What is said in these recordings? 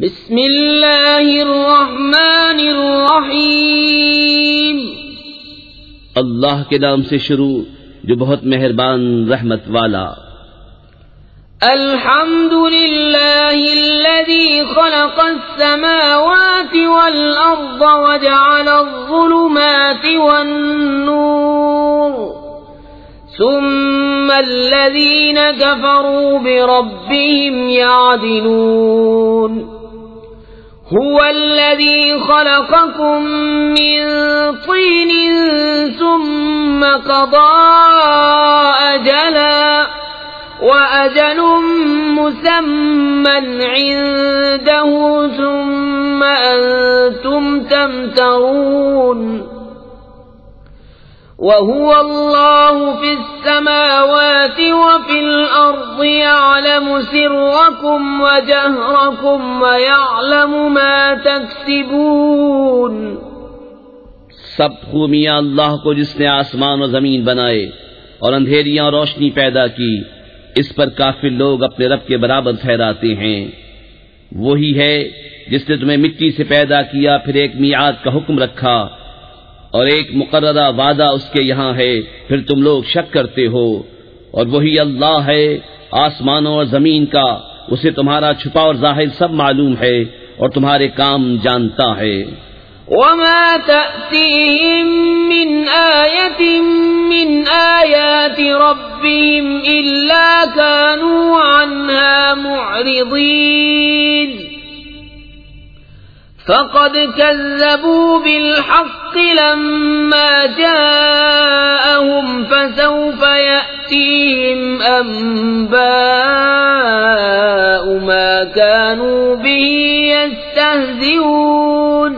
بسم اللہ الرحمن الرحیم، اللہ کے نام سے شروع جو بہت مہربان رحمت والا۔ الحمد للہ الذی خلق السماوات والارض وجعل الظلمات والنور ثم الذین کفروا بربهم يعدلون۔ هو الذي خلقكم من طين ثم قضى أجلا وأجل مسمى عنده ثم أنتم تمترون۔ وهو الله في السماوات وفي الأرض يعلم سركم وجهركم ويعلم ما تكسبون۔ سب خوبیاں اللہ کو جس نے آسمان و زمین بنائے اور اندھیریاں اور روشنی پیدا کی، اس پر کافر لوگ اپنے رب کے برابر ٹھہراتے ہیں۔ وہی ہے جس نے تمہیں مٹی سے پیدا کیا، پھر ایک میعاد کا حکم رکھا اور ایک مقررہ وعدہ اس کے یہاں ہے، پھر تم لوگ شک کرتے ہو۔ اور وہی اللہ ہے آسمانوں اور زمین کا، اسے تمہارا چھپا اور ظاہر سب معلوم ہے اور تمہارے کام جانتا ہے۔ وما تأتيهم من آية من آيات ربهم إلا كانوا عنها معرضين۔ فقد كذبوا بالحق لما جاءهم فسوف يأتيهم أنباء ما كانوا به يستهزئون۔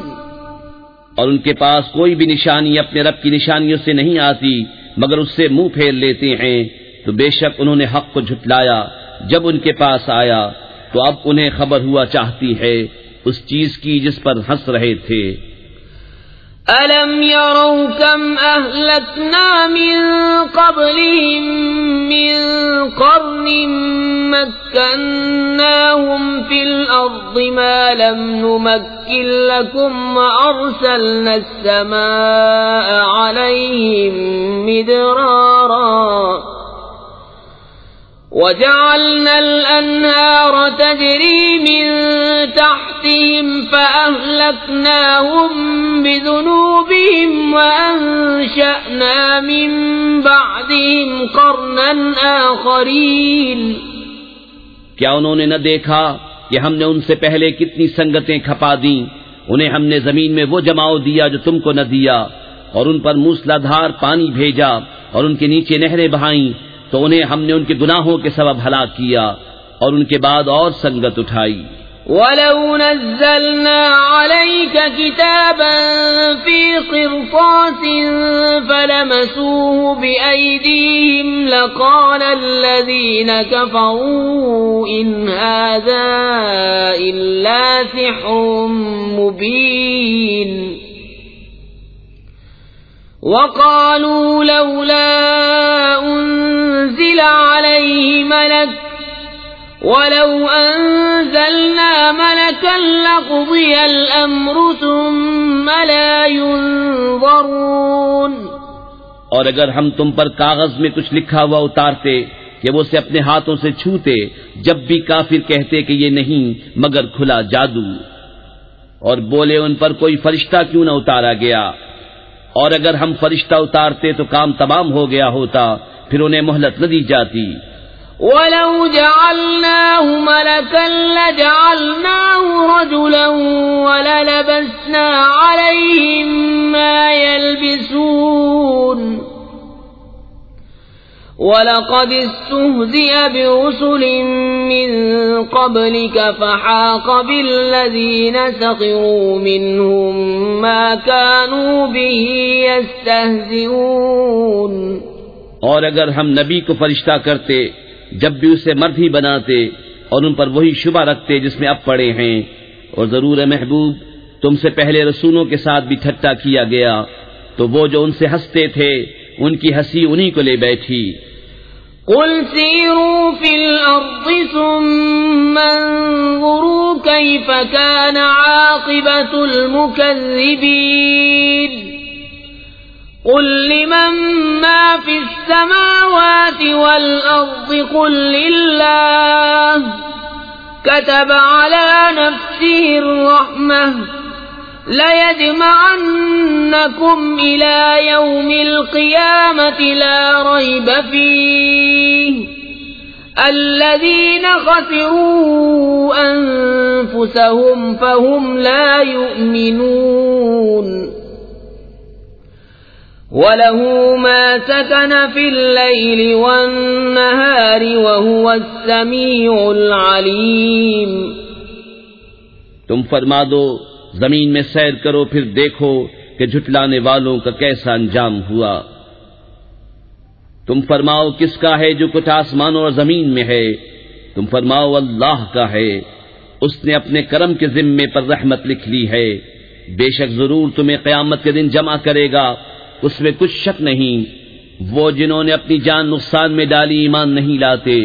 اور ان کے پاس کوئی بھی نشانی اپنے رب کی نشانیوں سے نہیں آتی مگر اس سے منہ پھیر لیتے ہیں، تو بے شک انہوں نے حق کو جھٹلایا جب ان کے پاس آیا، تو اب انہیں خبر ہوا چاہتی ہے اس چیز کی جس پر ہنس رہے تھے۔ أَلَمْ يَرَوْا كَمْ أَهْلَكْنَا مِنْ قَبْلِهِمْ مِنْ قَرْنٍ مَكَّنَّاهُمْ فِي الْأَرْضِ مَا لَمْ نُمَكِّنْ لَكُمْ وَأَرْسَلْنَا السَّمَاءَ عَلَيْهِمْ مِدْرَارًا وَجَعَلْنَا الْأَنْهَارَ تَجْرِي مِنْ تَحْتِهِمْ فَأَهْلَكْنَاهُمْ بِذُنُوبِهِمْ وَأَنشَأْنَا مِنْ بَعْدِهِمْ قَرْنًا آخَرِينَ۔ کیا انہوں نے نہ دیکھا کہ ہم نے ان سے پہلے کتنی سنگتیں کھپا دیں، انہیں ہم نے زمین میں وہ جماؤ دیا جو تم کو نہ دیا، اور ان پر موسلادھار پانی بھیجا اور ان کے نیچے نہریں بہائیں، تو انہیں ہم نے ان کے گناہوں کے سبب ہلاک کیا اور ان کے بعد اور سنگت اٹھائی۔ وَلَوْ نَزَّلْنَا عَلَيْكَ كِتَابًا فِي قِرْطَاسٍ فَلَمَسُوهُ بِأَيْدِيهِمْ لَقَالَ الَّذِينَ كَفَرُوا إِنْ هَذَا إِلَّا سِحْرٌ مُبِينٌ۔ وَقَالُوا لَوْلَا أُنزِلَ عَلَيْهِ مَلَكٌ وَلَوْ أَنزَلْنَا مَلَكًا لَقُضِيَ الْأَمْرُ ثُمَّ لَا يُنظَرُونَ۔ اور اگر ہم تم پر کاغذ میں کچھ لکھا ہوا اتارتے کہ وہ اسے اپنے ہاتھوں سے چھوتے، جب بھی کافر کہتے کہ یہ نہیں مگر کھلا جادو، اور بولے ان پر کوئی فرشتہ کیوں نہ اتارا گیا، اور اگر ہم فرشتہ اتارتے تو کام تمام ہو گیا ہوتا، پھر انہیں مہلت نہ دی جاتی۔ وَلَوْ جَعَلْنَاهُ مَلَكًا لَجَعَلْنَاهُ رَجُلًا وَلَلَبَسْنَا عَلَيْهِمْ مَا يَلْبِسُونَ۔ وَلَقَدِ اسْتُهْزِئَ بِرُسُلٍ مِّن قَبْلِكَ فَحَاقَ بِالَّذِينَ سَخِرُوا مِنْهُمْ مَا كَانُوا بِهِ يَسْتَهْزِئُونَ۔ اور اگر ہم نبی کو فرشتہ کرتے، جب بھی اسے مرد ہی بناتے اور ان پر وہی شبہ رکھتے جس میں اب پڑے ہیں، اور ضرور ہے محبوب تم سے پہلے رسولوں کے ساتھ بھی ٹھٹا کیا گیا، تو وہ جو ان سے ہنستے تھے ان کی ہنسی انہی کو لے بیٹھی۔ قل سیروا فی الارض ثم انظروا كيف كان عاقبة المكذبين قل لمن ما في السماوات والأرض قل لله كتب على نفسه الرحمة ليجمعنكم إلى يوم القيامة لا ريب فيه الذين خسروا أنفسهم فهم لا يؤمنون وله ما سكن في الليل والنهار وهو السميع العليم تم فرما دو زمین میں سیر کرو پھر دیکھو کہ جھٹلانے والوں کا کیسا انجام ہوا۔ تم فرماؤ کس کا ہے جو کچھ آسمانوں اور زمین میں ہے؟ تم فرماؤ اللہ کا ہے، اس نے اپنے کرم کے ذمے پر رحمت لکھ لی ہے، بے شک ضرور تمہیں قیامت کے دن جمع کرے گا، اس میں کچھ شک نہیں۔ وہ جنہوں نے اپنی جان نقصان میں ڈالی ایمان نہیں لاتے،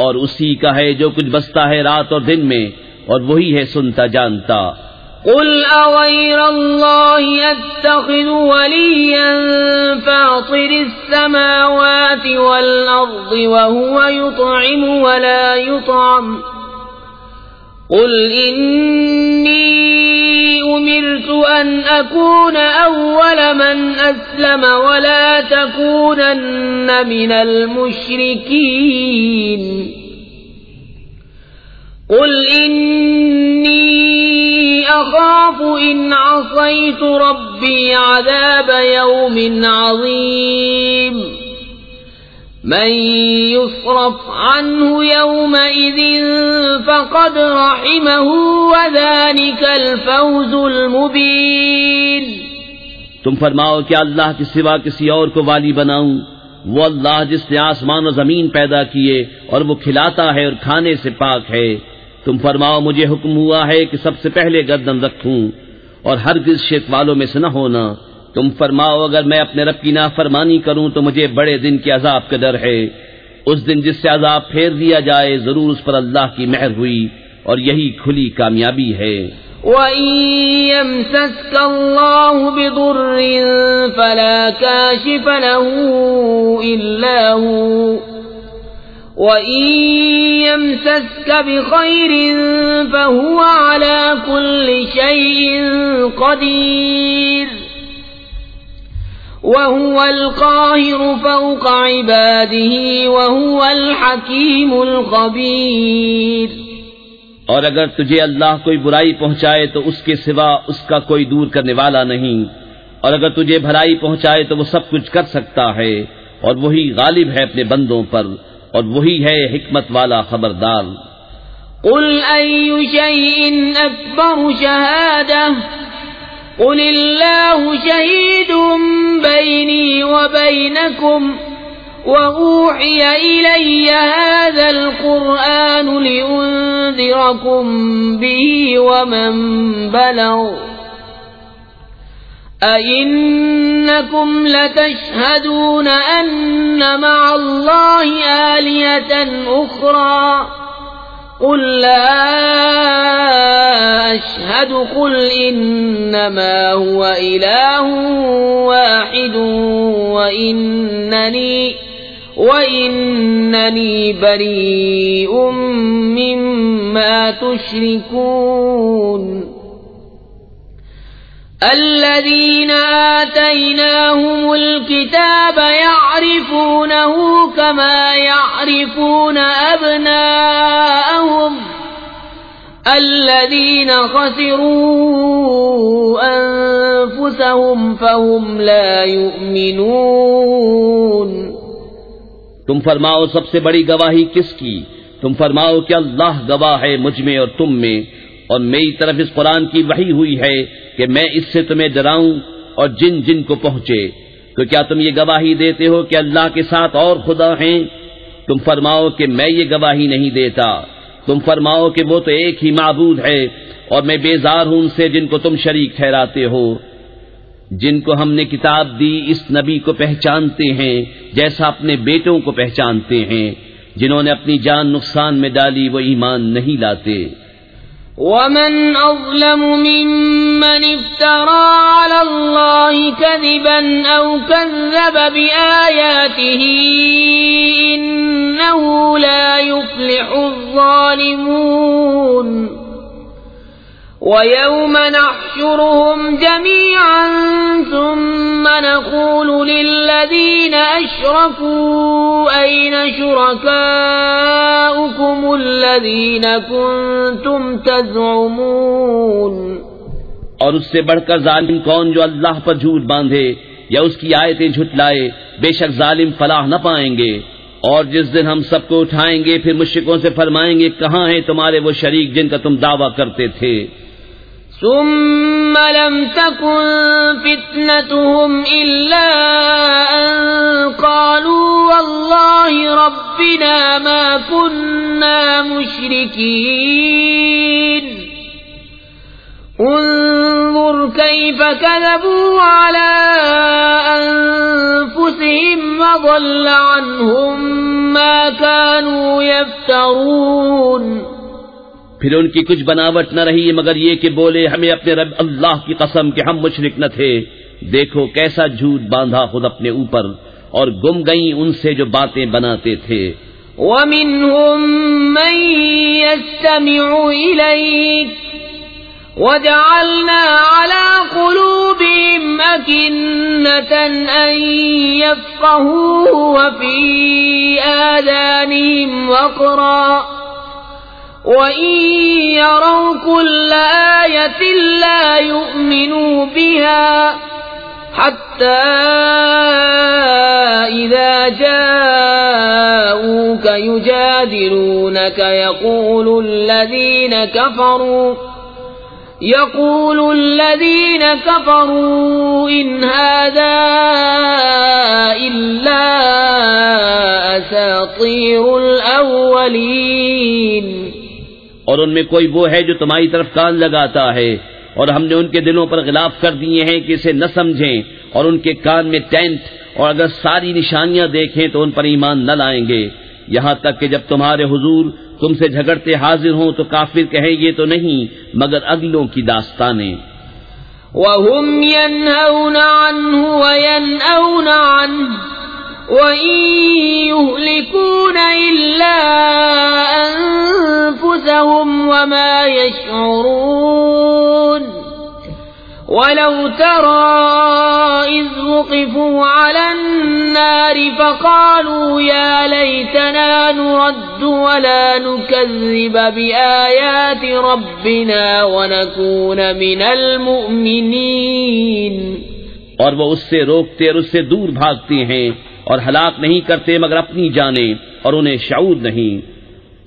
اور اسی کا ہے جو کچھ بستا ہے رات اور دن میں، اور وہی ہے سنتا جانتا۔ قل أغير الله أتخذ وليا فاطر السماوات والأرض وهو يطعم ولا يطعم قل إني أمرت أن أكون أول من أسلم ولا تكونن من المشركين قل إني أخاف إن عصيت ربي عذاب يوم عظيم من يصرف عنه يومئذ فقد رحمه وذلك الفوز المبين تم فرماؤ کیا اللہ کے سوا کسی اور کو والی بناؤں؟ وہ اللہ جس نے آسمان و زمین پیدا کیے اور وہ کھلاتا ہے اور کھانے سے پاک ہے۔ تم فرماؤ مجھے حکم ہوا ہے کہ سب سے پہلے گردن رکھوں اور ہرگز شرک والوں میں سے نہ ہونا۔ تم فرماؤ اگر میں اپنے رب کی نافرمانی کروں تو مجھے بڑے دن کے عذاب کا ڈر ہے، اس دن جس سے عذاب پھیر دیا جائے، ضرور اس پر اللہ کی مہر ہوئی اور یہی کھلی کامیابی ہے۔ وَإِن يَمْسَسْكَ اللَّهُ بِضُرٍّ فَلَا كَاشِفَ لَهُ إِلَّا هُوَ وَإِن يَمْسَسْكَ بِخَيْرٍ فَهُوَ عَلَى كُلِّ شَيْءٍ قَدِيرٌ وَهُوَ الْقَاهِرُ فَوْقَ عِبَادِهِ وَهُوَ الْحَكِيمُ الْخَبِيرُ اور اگر تجھے اللہ کوئی برائی پہنچائے تو اس کے سوا اس کا کوئی دور کرنے والا نہیں، اور اگر تجھے بھلائی پہنچائے تو وہ سب کچھ کر سکتا ہے، اور وہی غالب ہے اپنے بندوں پر، اور وہی ہے حکمت والا خبردار۔ قل أي شيء أكبر شهادة قل الله شهيد بيني وبينكم وأوحي إلي هذا القرآن لأنذركم به ومن بلغ أئنكم لتشهدون أن مع الله آلهة أخرى قل لا أشهد قل إنما هو إله واحد وإنني بريء مما تشركون الذين آتيناهم الكتاب يعرفونه كما يعرفون أبناءهم الذين خسروا أنفسهم فهم لا يؤمنون تم فرماؤ سب سے بڑی گواہی کس کی؟ تم فرماؤ کہ اللہ گواہ ہے مجھ میں اور تم میں، اور میری طرف اس قرآن کی وحی ہوئی ہے کہ میں اس سے تمہیں ڈراؤں اور جن جن کو پہنچے۔ تو کیا تم یہ گواہی دیتے ہو کہ اللہ کے ساتھ اور خدا ہیں؟ تم فرماؤ کہ میں یہ گواہی نہیں دیتا۔ تم فرماؤ کہ وہ تو ایک ہی معبود ہے، اور میں بیزار ہوں ان سے جن کو تم شریک ٹھہراتے ہو۔ جن کو ہم نے کتاب دی اس نبی کو پہچانتے ہیں جیسا اپنے بیٹوں کو پہچانتے ہیں، جنہوں نے اپنی جان نقصان میں ڈالی وہ ایمان نہیں لاتے۔ ومن أظلم ممن افترى على الله كذبا أو كذب بآياته إنه لا يفلح الظالمون ويوم نحشرهم جميعا ثم نقول للذين أشركوا أين شركاؤكم الذين كنتم تزعمون. اور اس سے بڑھ کر ظالم کون جو اللہ پر جھوٹ باندھے یا اس کی آیتیں جھٹلائے، بے شک ظالم فلاح نہ پائیں گے. اور جس دن ہم سب کو اٹھائیں گے پھر مشرکوں سے فرمائیں گے کہاں ہیں تمہارے وہ شریک جن کا تم دعویٰ کرتے تھے. ثم لم تكن فتنتهم إلا أن قالوا والله ربنا ما كنا مشركين. انظر كيف كذبوا على أنفسهم وضل عنهم ما كانوا يفترون. پھر ان کی کچھ بناوٹ نہ رہی مگر یہ کہ بولے ہمیں اپنے رب اللہ کی قسم کہ ہم مشرک نہ تھے. دیکھو کیسا جھوٹ باندھا خود اپنے اوپر، اور گم گئیں ان سے جو باتیں بناتے تھے. وَمِنْهُمْ مَنْ يَسْتَمِعُ إِلَيْكَ وَجَعَلْنَا عَلَى قُلُوبِهِمْ أَكِنَّةً أَنْ يَفْقَهُوهُ وَفِي آذَانِهِمْ وَقْرًا وَإِن يَرَوْا كُلَّ آيَةٍ لَا يُؤْمِنُوا بِهَا حَتَّى إِذَا جَاءُوكَ يُجَادِلُونَكَ يقول الذين كفروا إن هذا إلا أساطير الأولين. اور ان میں کوئی وہ ہے جو تمہاری طرف کان لگاتا ہے، اور ہم نے ان کے دلوں پر غلاف کر دیے ہیں کہ اسے نہ سمجھیں، اور ان کے کان میں ٹینٹ، اور اگر ساری نشانیاں دیکھیں تو ان پر ایمان نہ لائیں گے. یہاں تک کہ جب تمہارے حضور تم سے جھگڑتے حاضر ہوں تو کافر کہیں یہ تو نہیں مگر اگلوں کی داستانیں. وَهُمْ يَنْهَوْنَ عَنْهُ وَيَنْأَوْنَ عَنْهُ وَإِن يُهْلِكُونَ إِلَّا أَنفُسَهُمْ وَمَا يَشْعُرُونَ. وَلَوْ تَرَى إِذْ وُقِفُوا عَلَى النَّارِ فَقَالُوا يَا لَيْتَنَا نُرَدُّ وَلَا نُكَذِّبَ بِآيَاتِ رَبِّنَا وَنَكُونَ مِنَ الْمُؤْمِنِينَ. اور وہ اس سے روکتے اور اس سے دور بھاگتے ہیں اور ہلاک نہیں کرتے مگر اپنی جانیں، اور انہیں شعور نہیں.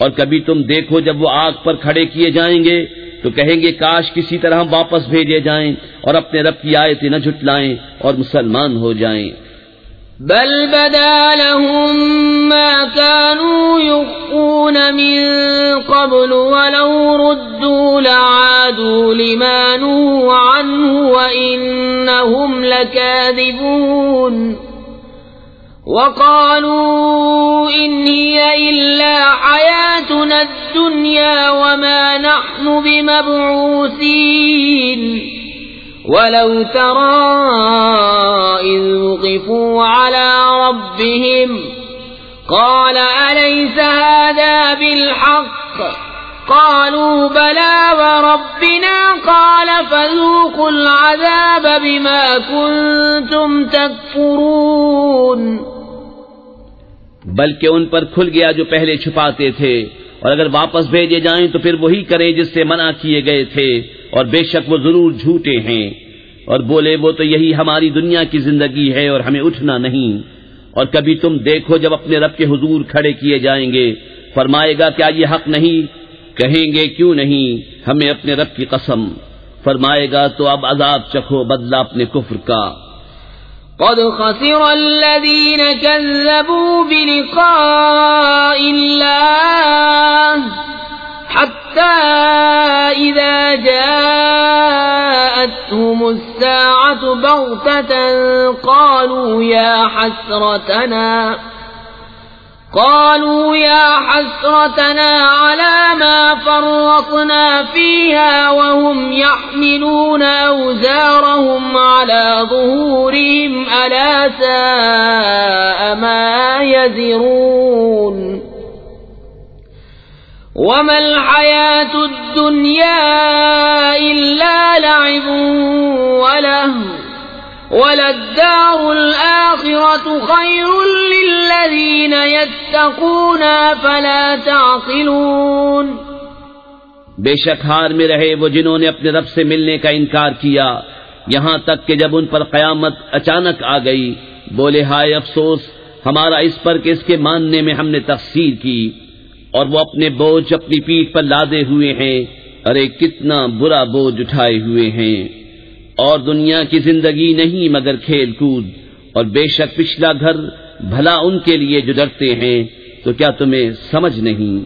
اور کبھی تم دیکھو جب وہ آگ پر کھڑے کیے جائیں گے تو کہیں گے کاش کسی طرح ہم واپس بھیجے جائیں اور اپنے رب کی آیتیں نہ جھٹلائیں اور مسلمان ہو جائیں. بل بدا لهم ما كانوا يخفون من قبل ولو ردوا لعادوا لما نهوا عنه وإنهم لكاذبون. وقالوا إن هي إلا حياتنا الدنيا وما نحن بمبعوثين. ولو ترى إذ وقفوا على ربهم قال أليس هذا بالحق قالوا بلى وربنا قال فذوقوا العذاب بما كنتم تكفرون. بلکہ ان پر کھل گیا جو پہلے چھپاتے تھے، اور اگر واپس بھیجے جائیں تو پھر وہی کریں جس سے منع کیے گئے تھے، اور بے شک وہ ضرور جھوٹے ہیں. اور بولے وہ تو یہی ہماری دنیا کی زندگی ہے اور ہمیں اٹھنا نہیں. اور کبھی تم دیکھو جب اپنے رب کے حضور کھڑے کیے جائیں گے فرمائے گا کیا یہ حق نہیں؟ کہیں گے کیوں نہیں، ہمیں اپنے رب کی قسم. فرمائے گا تو اب عذاب چکھو بدلہ اپنے کفر کا. قد خسر الذين كذبوا بلقاء الله حتى إذا جاءتهم الساعة بغتة قالوا يا حسرتنا على ما فرطنا فرطنا فيها وهم يحملون أوزارهم على ظهورهم ألا ساء ما يزرون وما الحياة الدنيا إلا لعب ولهو وللدار الآخرة خير للذين يتقون فلا تعقلون بے شک ہار میں رہے وہ جنہوں نے اپنے رب سے ملنے کا انکار کیا، یہاں تک کہ جب ان پر قیامت اچانک آ گئی بولے ہائے افسوس ہمارا اس پر کہ اس کے ماننے میں ہم نے تقصیر کی، اور وہ اپنے بوجھ اپنی پیٹھ پر لادے ہوئے ہیں، ارے کتنا برا بوجھ اٹھائے ہوئے ہیں، اور دنیا کی زندگی نہیں مگر کھیل کود، اور بے شک پچھلا گھر بھلا ان کے لیے جو ڈرتے ہیں، تو کیا تمہیں سمجھ نہیں؟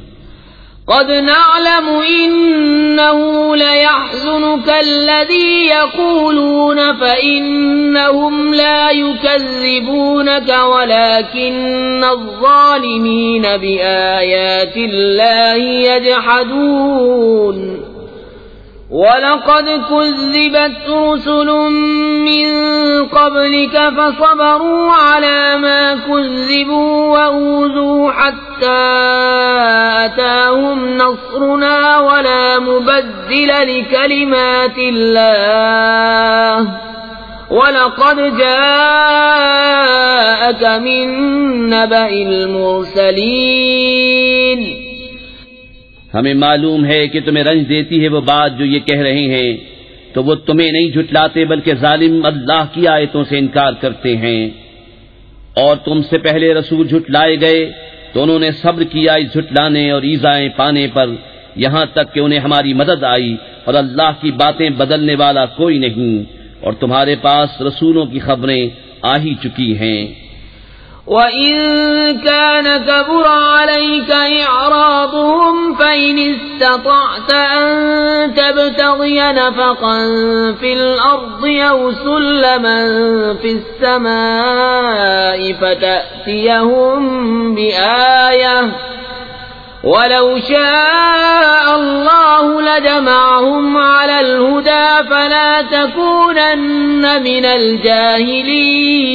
قد نعلم إنه ليحزنك الذي يقولون فإنهم لا يكذبونك ولكن الظالمين بآيات الله يجحدون وَلَقَدْ كُذِّبَتْ رُسُلٌ مِّن قَبْلِكَ فَصَبَرُوا عَلَى مَا كُذِّبُوا وَأُوذُوا حَتَّى أَتَاهُمْ نَصْرُنَا وَلَا مُبَدِّلَ لِكَلِمَاتِ اللَّهِ وَلَقَدْ جَاءَكَ مِن نَّبَإِ الْمُرْسَلِينَ ہمیں معلوم ہے کہ تمہیں رنج دیتی ہے وہ بات جو یہ کہہ رہے ہیں، تو وہ تمہیں نہیں جھٹلاتے بلکہ ظالم اللہ کی آیتوں سے انکار کرتے ہیں، اور تم سے پہلے رسول جھٹلائے گئے تو انہوں نے صبر کیا اس جھٹلانے اور ایذائیں پانے پر، یہاں تک کہ انہیں ہماری مدد آئی، اور اللہ کی باتیں بدلنے والا کوئی نہیں، اور تمہارے پاس رسولوں کی خبریں آ ہی چکی ہیں۔ وَإِن كَانَ كَبُرَ عَلَيْكَ إِعْرَاضُهُمْ فَإِنِ اسْتَطَعْتَ أَن تَبْتَغِيَ نَفَقًا فِي الْأَرْضِ أَوْ سُلَّمًا فِي السَّمَاءِ فَتَأْتِيَهُم بِآيَةٍ وَلَوْ شَاءَ اللَّهُ لَجَمَعَهُمْ عَلَى الْهُدَى فَلَا تَكُونَنَّ مِنَ الْجَاهِلِينَ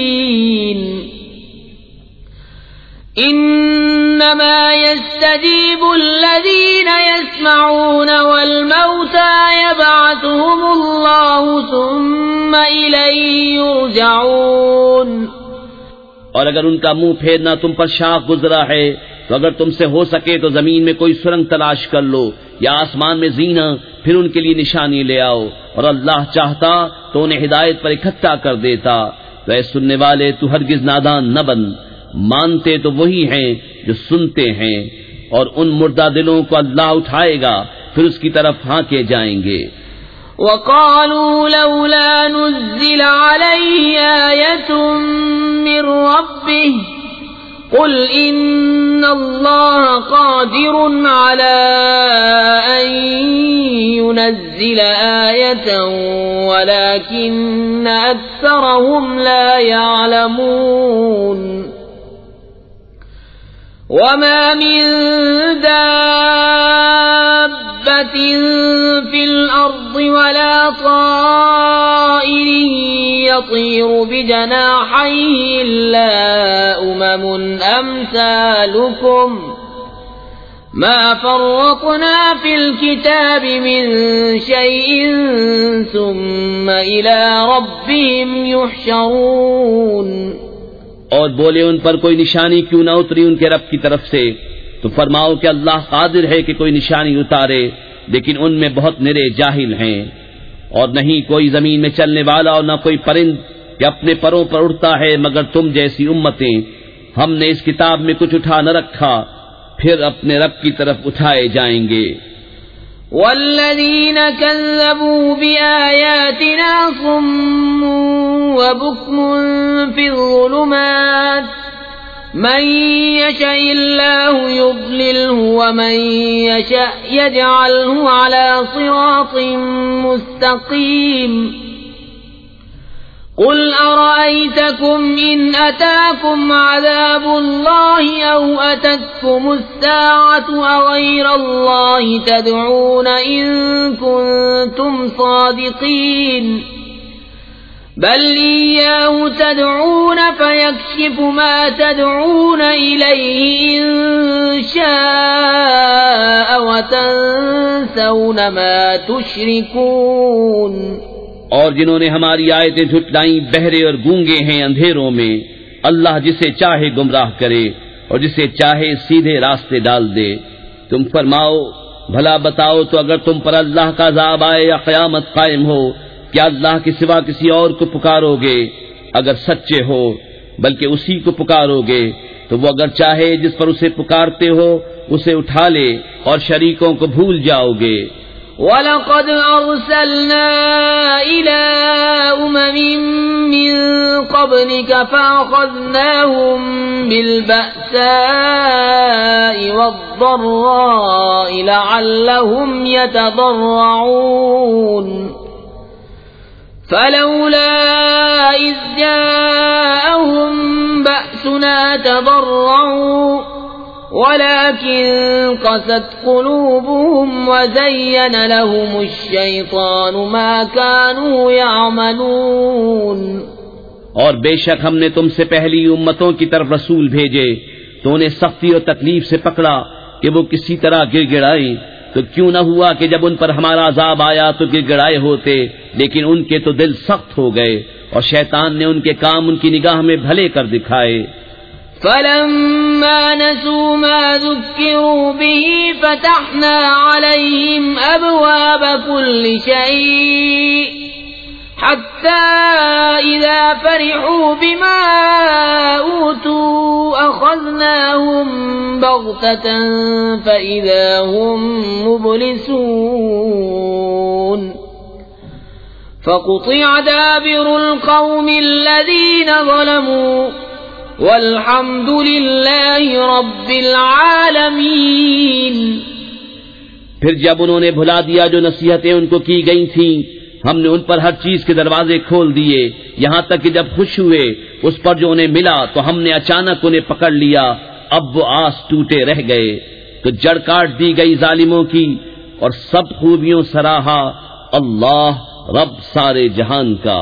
انما يستجيب الذين يسمعون والموتى يبعثهم الله ثم إليه يرجعون اور اگر ان کا منہ پھیرنا تم پر شاق گزرا ہے تو اگر تم سے ہو سکے تو زمین میں کوئی سرنگ تلاش کر لو یا آسمان میں زینہ، پھر ان کے لیے نشانی لے آؤ، اور اللہ چاہتا تو انہیں ہدایت پر اکٹھا کر دیتا۔ تو اے سننے والے تو ہرگز نادان نہ بن، مانتے تو وہی ہیں جو سنتے ہیں، اور ان مردہ دلوں کو اللہ اٹھائے گا پھر اس کی طرف ہانکے جائیں گے۔ وَقَالُوا لَوْلَا نُزِّلَ عَلَيْهِ آيَةٌ مِّن رَّبِّهِ قُلْ إِنَّ اللَّهَ قَادِرٌ عَلَىٰ أَن يُنَزِّلَ آيَةً وَلَٰكِنَّ أَكْثَرَهُمْ لَا يَعْلَمُونَ وَمَا مِن دَابَّةٍ فِي الْأَرْضِ وَلَا طَائِرٍ يَطِيرُ بِجَنَاحَيْهِ إِلَّا أُمَمٌ أَمْثَالُكُمْ مَا فَرَّطْنَا فِي الْكِتَابِ مِن شَيْءٍ ثُمَّ إِلَى رَبِّهِمْ يُحْشَرُونَ اور بولے ان پر کوئی نشانی کیوں نہ اتری ان کے رب کی طرف سے، تو فرماؤ کہ اللہ قادر ہے کہ کوئی نشانی اتارے، لیکن ان میں بہت نرے جاہل ہیں، اور نہیں کوئی زمین میں چلنے والا اور نہ کوئی پرند کہ اپنے پروں پر اڑتا ہے مگر تم جیسی امتیں، ہم نے اس کتاب میں کچھ اٹھا نہ رکھا، پھر اپنے رب کی طرف اٹھائے جائیں گے۔ والذين كذبوا بآياتنا صم وبكم في الظلمات من يشاء الله يضلله ومن يشاء يجعله على صراط مستقيم قل أرأيتكم إن أتاكم عذاب الله أو أتتكم الساعة أغير الله تدعون إن كنتم صادقين بل إياه تدعون فيكشف ما تدعون إليه إن شاء وتنسون ما تشركون. اور جنہوں نے ہماری آیتیں جھٹلائیں بہرے اور گونگے ہیں اندھیروں میں. اللہ جسے چاہے گمراہ کرے اور جسے چاہے سیدھے راستے ڈال دے. تم فرماؤ بھلا بتاؤ تو اگر تم پر اللہ کا عذاب آئے یا قیامت قائم ہو کیا اللہ کے سوا کسی اور کو پکارو گے؟ اگر سچے ہو بلکہ اسی کو پکارو گے تو وہ اگر چاہے جس پر اسے پکارتے ہو اسے اٹھا لے اور شریکوں کو بھول جاؤ گے. وَلَقَدْ أَرْسَلْنَا إِلَىٰ أُمَمٍ مِّن قَبْلِكَ فَأَخَذْنَاهُم بِالْبَأْسَاءِ وَالضَّرَّاءِ لَعَلَّهُمْ يَتَضَرَّعُونَ فَلَوْلَا إِذْ جَاءَهُم بَأْسُنَا تَضَرَّعُوا وَلَكِن قَسَتْ قُلُوبُهُمْ وَزَيَّنَ لَهُمُ الشَّيْطَانُ مَا كَانُوا يَعْمَلُونَ. اور بے شک ہم نے تم سے پہلی امتوں کی طرف رسول بھیجے تو انہیں سختی اور تکلیف سے پکڑا کہ وہ کسی طرح گر گڑائیں. تو کیوں نہ ہوا کہ جب ان پر ہمارا عذاب آیا تو گر گڑائے ہوتے، لیکن ان کے تو دل سخت ہو گئے اور شیطان نے ان کے کام ان کی نگاہ میں بھلے کر دکھائے. فَلَمَّا نَسُوا مَا ذُكِّرُوا بِهِ فَتَحْنَا عَلَيْهِمْ أَبْوَابَ كُلِّ شَيْءٍ حَتَّى إِذَا فَرِحُوا بِمَا أُوتُوا أَخَذْنَاهُمْ بَغْتَةً فَإِذَا هُمْ مُبْلِسُونَ. فَقُطِعَ دَابِرُ الْقَوْمِ الَّذِينَ ظَلَمُوا والحمد للہ رب العالمین. پھر جب انہوں نے بھلا دیا جو نصیحتیں ان کو کی گئی تھیں ہم نے ان پر ہر چیز کے دروازے کھول دیے یہاں تک کہ جب خوش ہوئے اس پر جو انہیں ملا تو ہم نے اچانک انہیں پکڑ لیا. اب وہ آس ٹوٹے رہ گئے تو جڑ کاٹ دی گئی ظالموں کی اور سب خوبیوں سراہا اللہ رب سارے جہان کا.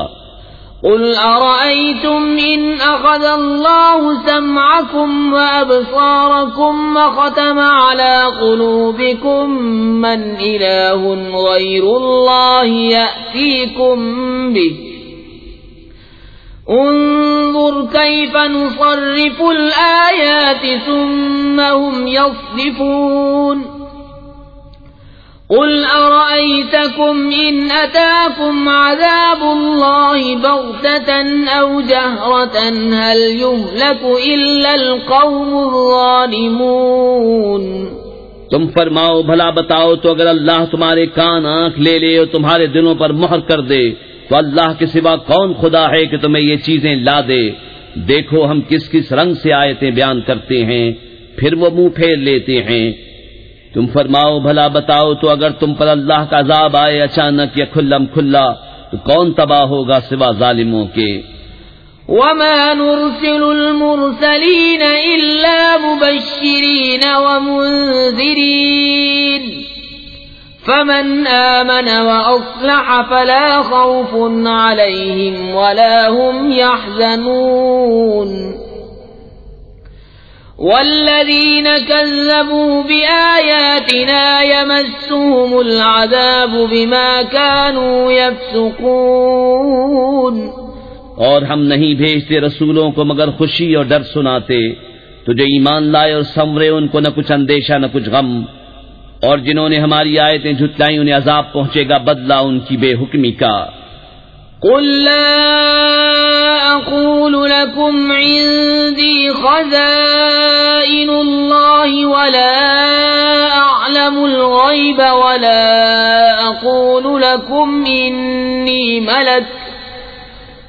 قل أرأيتم إن أخذ الله سمعكم وأبصاركم وختم على قلوبكم من إله غير الله يأتيكم به انظر كيف نصرف الآيات ثم هم يصدفون. قل أرأيتكم إن أتاكم عذاب الله بغتة أو جهرة هل يهلك إلا القوم الظالمون. تم فرماؤ بھلا بتاؤ تو اگر اللہ تمہارے کان آنکھ لے لے اور تمہارے دلوں پر مہر کر دے تو اللہ کے سوا کون خدا ہے کہ تمہیں یہ چیزیں لا دے. دیکھو ہم کس کس رنگ سے آیتیں بیان کرتے ہیں پھر وہ منہ پھیر لیتے ہیں. تم فرماؤ بھلا بتاؤ تو اگر تم پر اللہ کا عذاب آئے اچانک یا کھلم کھلا تو کون تباہ ہوگا سوا ظالموں کے. وما نرسل المرسلين إلا مبشرين ومنذرين فمن آمن وأصلح فلا خوف عليهم ولا هم يحزنون. والذين كذبوا بآياتنا يمسهم العذاب بما كانوا يفسقون. اور ہم نہیں بھیجتے رسولوں کو مگر خوشی اور ڈر سناتے تو جو ایمان لائے اور سنورے ان کو نہ کچھ اندیشہ نہ کچھ غم. اور جنہوں نے ہماری آیتیں جھٹلائیں انہیں عذاب پہنچے گا بدلہ ان کی بے حکمی کا. قل لا أقول لكم عندي خزائن الله ولا أعلم الغيب ولا أقول لكم إني ملك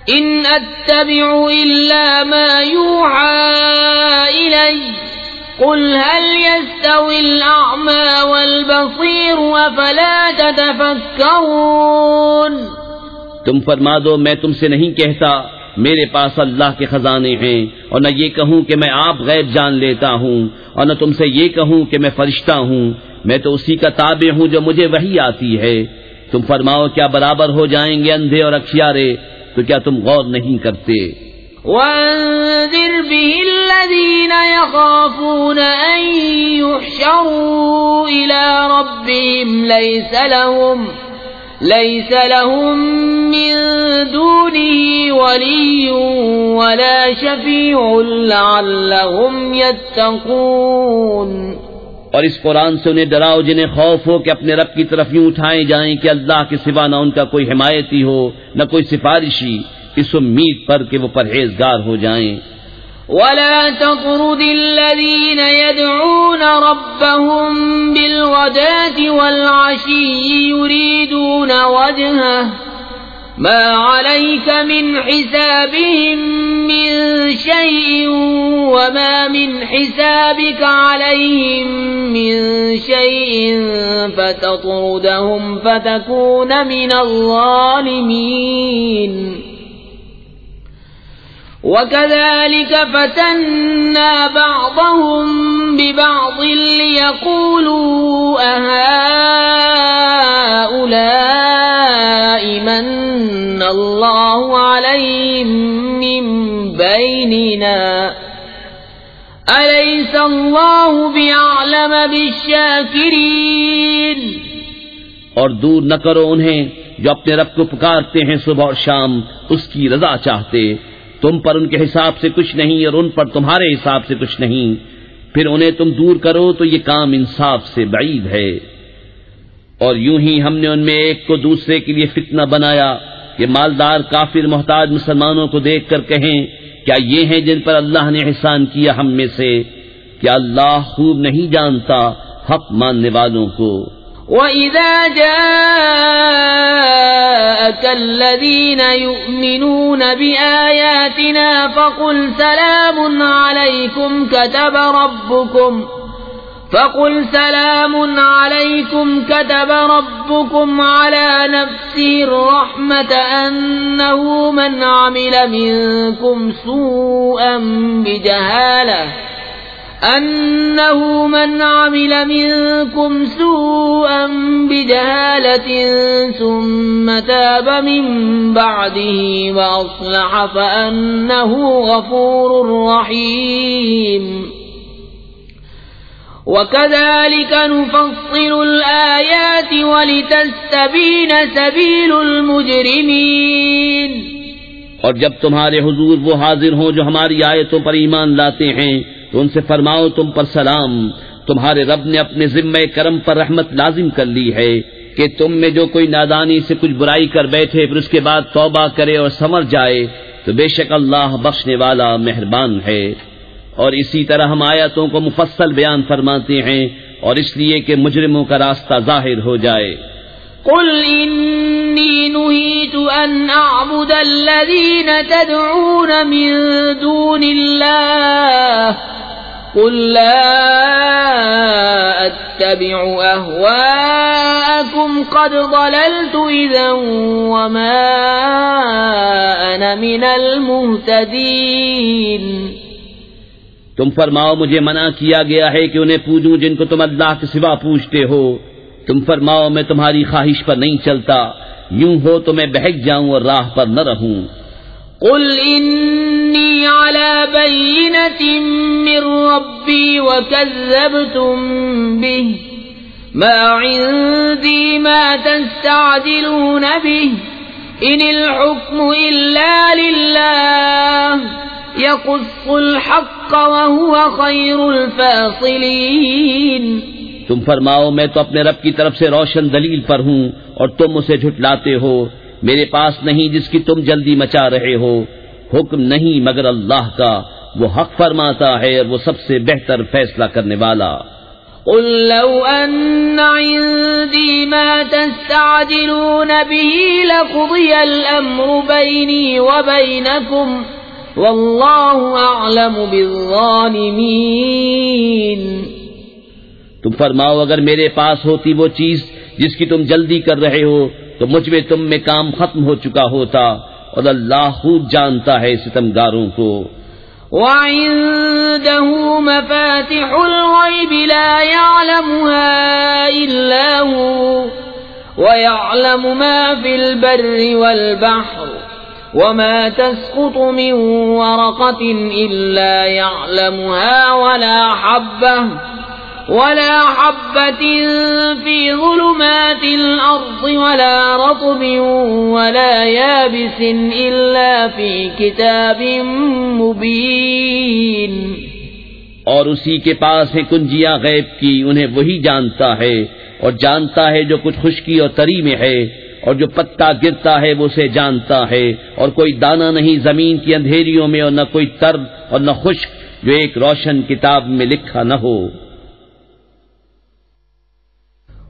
إن أتبع إلا ما يوحى إلي قل هل يستوي الأعمى والبصير أفلا تتفكرون. تم فرما دو میں تم سے نہیں کہتا میرے پاس اللہ کے خزانے ہیں، اور نہ یہ کہوں کہ میں آپ غیب جان لیتا ہوں، اور نہ تم سے یہ کہوں کہ میں فرشتہ ہوں، میں تو اسی کا تابع ہوں جو مجھے وحی آتی ہے۔ تم فرماؤ کیا برابر ہو جائیں گے اندھے اور اکھیارے؟ تو کیا تم غور نہیں کرتے؟ وَأَنذِرْ بِهِ الَّذِينَ يَخَافُونَ أَن يُحْشَرُوا إِلَى رَبِّهِمْ لَيْسَ لَهُم مِّن دُونِهِ وَلِيٌّ وَلَا شَفِيعٌ لَعَلَّهُمْ يَتَّقُونَ۔ اور اس قرآن سے انہیں ڈراؤ جنہیں خوف ہو کہ اپنے رب کی طرف یوں اٹھائے جائیں کہ اللہ کے سوا نہ ان کا کوئی حمایتی ہو نہ کوئی سفارشی، اس امید پر کہ وہ پرہیزگار ہو جائیں۔ وَلَا تَطْرُدِ الَّذِينَ يَدْعُونَ رَبَّهُم بِالْغَدَاةِ وَالْعَشِيِّ يُرِيدُونَ وَجْهَهُ مَا عَلَيْكَ مِنْ حِسَابِهِم مِّن شَيْءٍ وَمَا مِنْ حِسَابِكَ عَلَيْهِم مِّن شَيْءٍ فَتَطْرُدَهُمْ فَتَكُونَ مِنَ الظَّالِمِينَ۔ وَكَذَلِكَ فَتَنَّا بَعْضَهُم بِبَعْضٍ لِيَقُولُوا أَهَٰؤُلَاءِ مَنَّ اللَّهُ عَلَيْهِم مِّن بَيْنِنَا أَلَيْسَ اللَّهُ بِأَعْلَمَ بِالشَّاكِرِينَ۔ اور دور نہ کرو انہیں جو اپنے رب کو پکارتے ہیں صبح اور شام اس کی رضا چاہتے، تم پر ان کے حساب سے کچھ نہیں اور ان پر تمہارے حساب سے کچھ نہیں، پھر انہیں تم دور کرو تو یہ کام انصاف سے بعید ہے۔ اور یوں ہی ہم نے ان میں ایک کو دوسرے کے لیے فتنہ بنایا کہ مالدار کافر محتاج مسلمانوں کو دیکھ کر کہیں کیا یہ ہیں جن پر اللہ نے احسان کیا ہم میں سے؟ کیا اللہ خوب نہیں جانتا حق ماننے والوں کو؟ وَإِذَا جَاءَكَ الَّذِينَ يُؤْمِنُونَ بِآيَاتِنَا فَقُلْ سَلَامٌ عَلَيْكُمْ كَتَبَ رَبُّكُمْ عَلَى نَفْسِهِ الرَّحْمَةَ أَنَّهُ مَنْ عَمِلَ منكم سوءا بجهالة ثم تاب من بعده وأصلح فأنه غفور رحيم۔ وَكَذَلِكَ نُفَصِّلُ الْآيَاتِ وَلِتَسْتَبِينَ سَبِيلُ الْمُجْرِمِينَ۔ اور جب تمہارے حضور وہ حاضر ہوں جو ہماری آیتوں پر ایمان لاتے ہیں تو ان سے فرماؤ تم پر سلام، تمہارے رب نے اپنے ذمہ کرم پر رحمت لازم کر لی ہے کہ تم میں جو کوئی نادانی سے کچھ برائی کر بیٹھے پھر اس کے بعد توبہ کرے اور سنور جائے تو بے شک اللہ بخشنے والا مہربان ہے۔ اور اسی طرح ہم آیتوں کو مفصل بیان فرماتے ہیں اور اس لیے کہ مجرموں کا راستہ ظاہر ہو جائے۔ قل انی نہیت ان اعبد الذین تدعون من دون اللہ قل لا اتبع اہواءکم قد ضللت اذا وما انا من المہتدین۔ تم فرماؤ مجھے منع کیا گیا ہے کہ انہیں پوجوں جن کو تم اللہ کے سوا پوجتے ہو۔ تم فرماؤ میں تمہاری خواہش پر نہیں چلتا، یوں ہو تو میں بہک جاؤں اور راہ پر نہ رہوں۔ قل انی علی بینۃ من ربی وکذبتم بہ ما عندی ما تستعجلون بہ ان الحکم الا للہ یقص الحق وهو خیر الفاصلین۔ تم فرماؤ میں تو اپنے رب کی طرف سے روشن دلیل پر ہوں اور تم اسے جھٹلاتے ہو، میرے پاس نہیں جس کی تم جلدی مچا رہے ہو، حکم نہیں مگر اللہ کا، وہ حق فرماتا ہے اور وہ سب سے بہتر فیصلہ کرنے والا۔ قل لو ان عندي ما تستعجلون به لقضي الامر بيني وبينكم والله اعلم بالظالمين۔ تم فرماؤ اگر میرے پاس ہوتی وہ چیز جس کی تم جلدی کر رہے ہو تو مجھ میں تم میں کام ختم ہو چکا ہوتا، اور اللہ خوب جانتا ہے ستمگاروں کو۔ وعنده مفاتح الغيب لا يعلمها إلا هو ويعلم ما في البر والبحر وما تسقط من ورقة إلا يعلمها ولا حبة في ظلمات الأرض ولا رطب ولا يابس إلا في كتاب مبين۔ اور اسی کے پاس ہے کنجیاں غیب کی، انہیں وہی جانتا ہے، اور جانتا ہے جو کچھ خشکی اور تری میں ہے، اور جو پتا گرتا ہے وہ اسے جانتا ہے، اور کوئی دانہ نہیں زمین کی اندھیریوں میں، اور نہ کوئی تر اور نہ خشک جو ایک روشن کتاب میں لکھا نہ ہو۔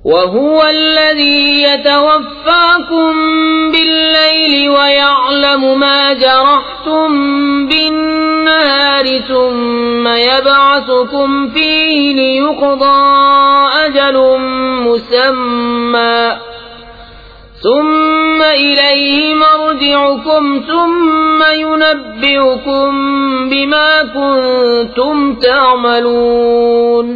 وَهُوَ الَّذِي يَتَوَفَّاكُم بِاللَّيْلِ وَيَعْلَمُ مَا جَرَحْتُم بِالنَّهَارِ ثُمَّ يَبْعَثُكُمْ فِيهِ لِيُقْضَىٰ أَجَلٌ مُّسَمًّى ثُمَّ إِلَيْهِ مَرْجِعُكُمْ ثُمَّ يُنَبِّئُكُم بِمَا كُنتُمْ تَعْمَلُونَ۔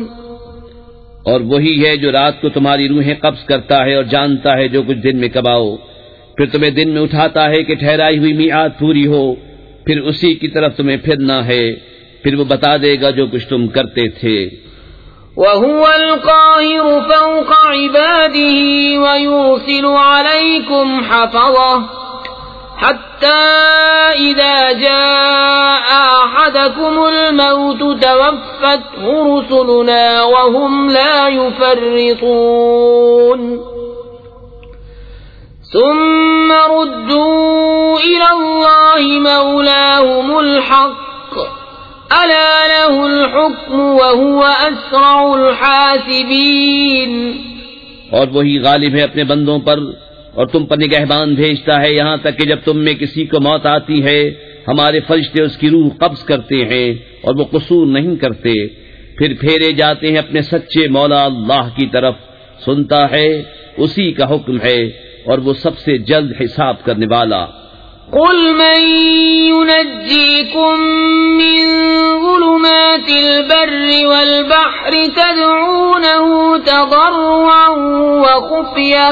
اور وہی ہے جو رات کو تمہاری روحیں قبض کرتا ہے اور جانتا ہے جو کچھ دن میں کماؤ، پھر تمہیں دن میں اٹھاتا ہے کہ ٹھہرائی ہوئی میعاد پوری ہو، پھر اسی کی طرف تمہیں پھرنا ہے، پھر وہ بتا دے گا جو کچھ تم کرتے تھے۔ وَهُوَ الْقَاهِرُ فَوْقَ عِبَادِهِ وَيُرْسِلُ عَلَيْكُمْ حَفَظَةً حَتَّى إِذَا جَاءَ أَحَدَكُمُ الْمَوْتُ تَوَفَّتْهُ رُسُلُنَا وَهُمْ لَا يُفَرِّطُونَ ثُمَّ رُدُّوا إِلَى اللَّهِ مَوْلَاهُمُ الْحَقِّ أَلَا لَهُ الْحُكْمُ وَهُوَ أَسْرَعُ الْحَاسِبِينَ۔ اور وہی غالب ہے اپنے بندوں پر، اور تم پر نگہبان بھیجتا ہے یہاں تک کہ جب تم میں کسی کو موت آتی ہے ہمارے فرشتے اس کی روح قبض کرتے ہیں اور وہ قصور نہیں کرتے، پھر پھیرے جاتے ہیں اپنے سچے مولا اللہ کی طرف، سنتا ہے اسی کا حکم ہے اور وہ سب سے جلد حساب کرنے والا۔ قل من ينجيكم من ظلمات البر والبحر تدعونه تضرعا وخفية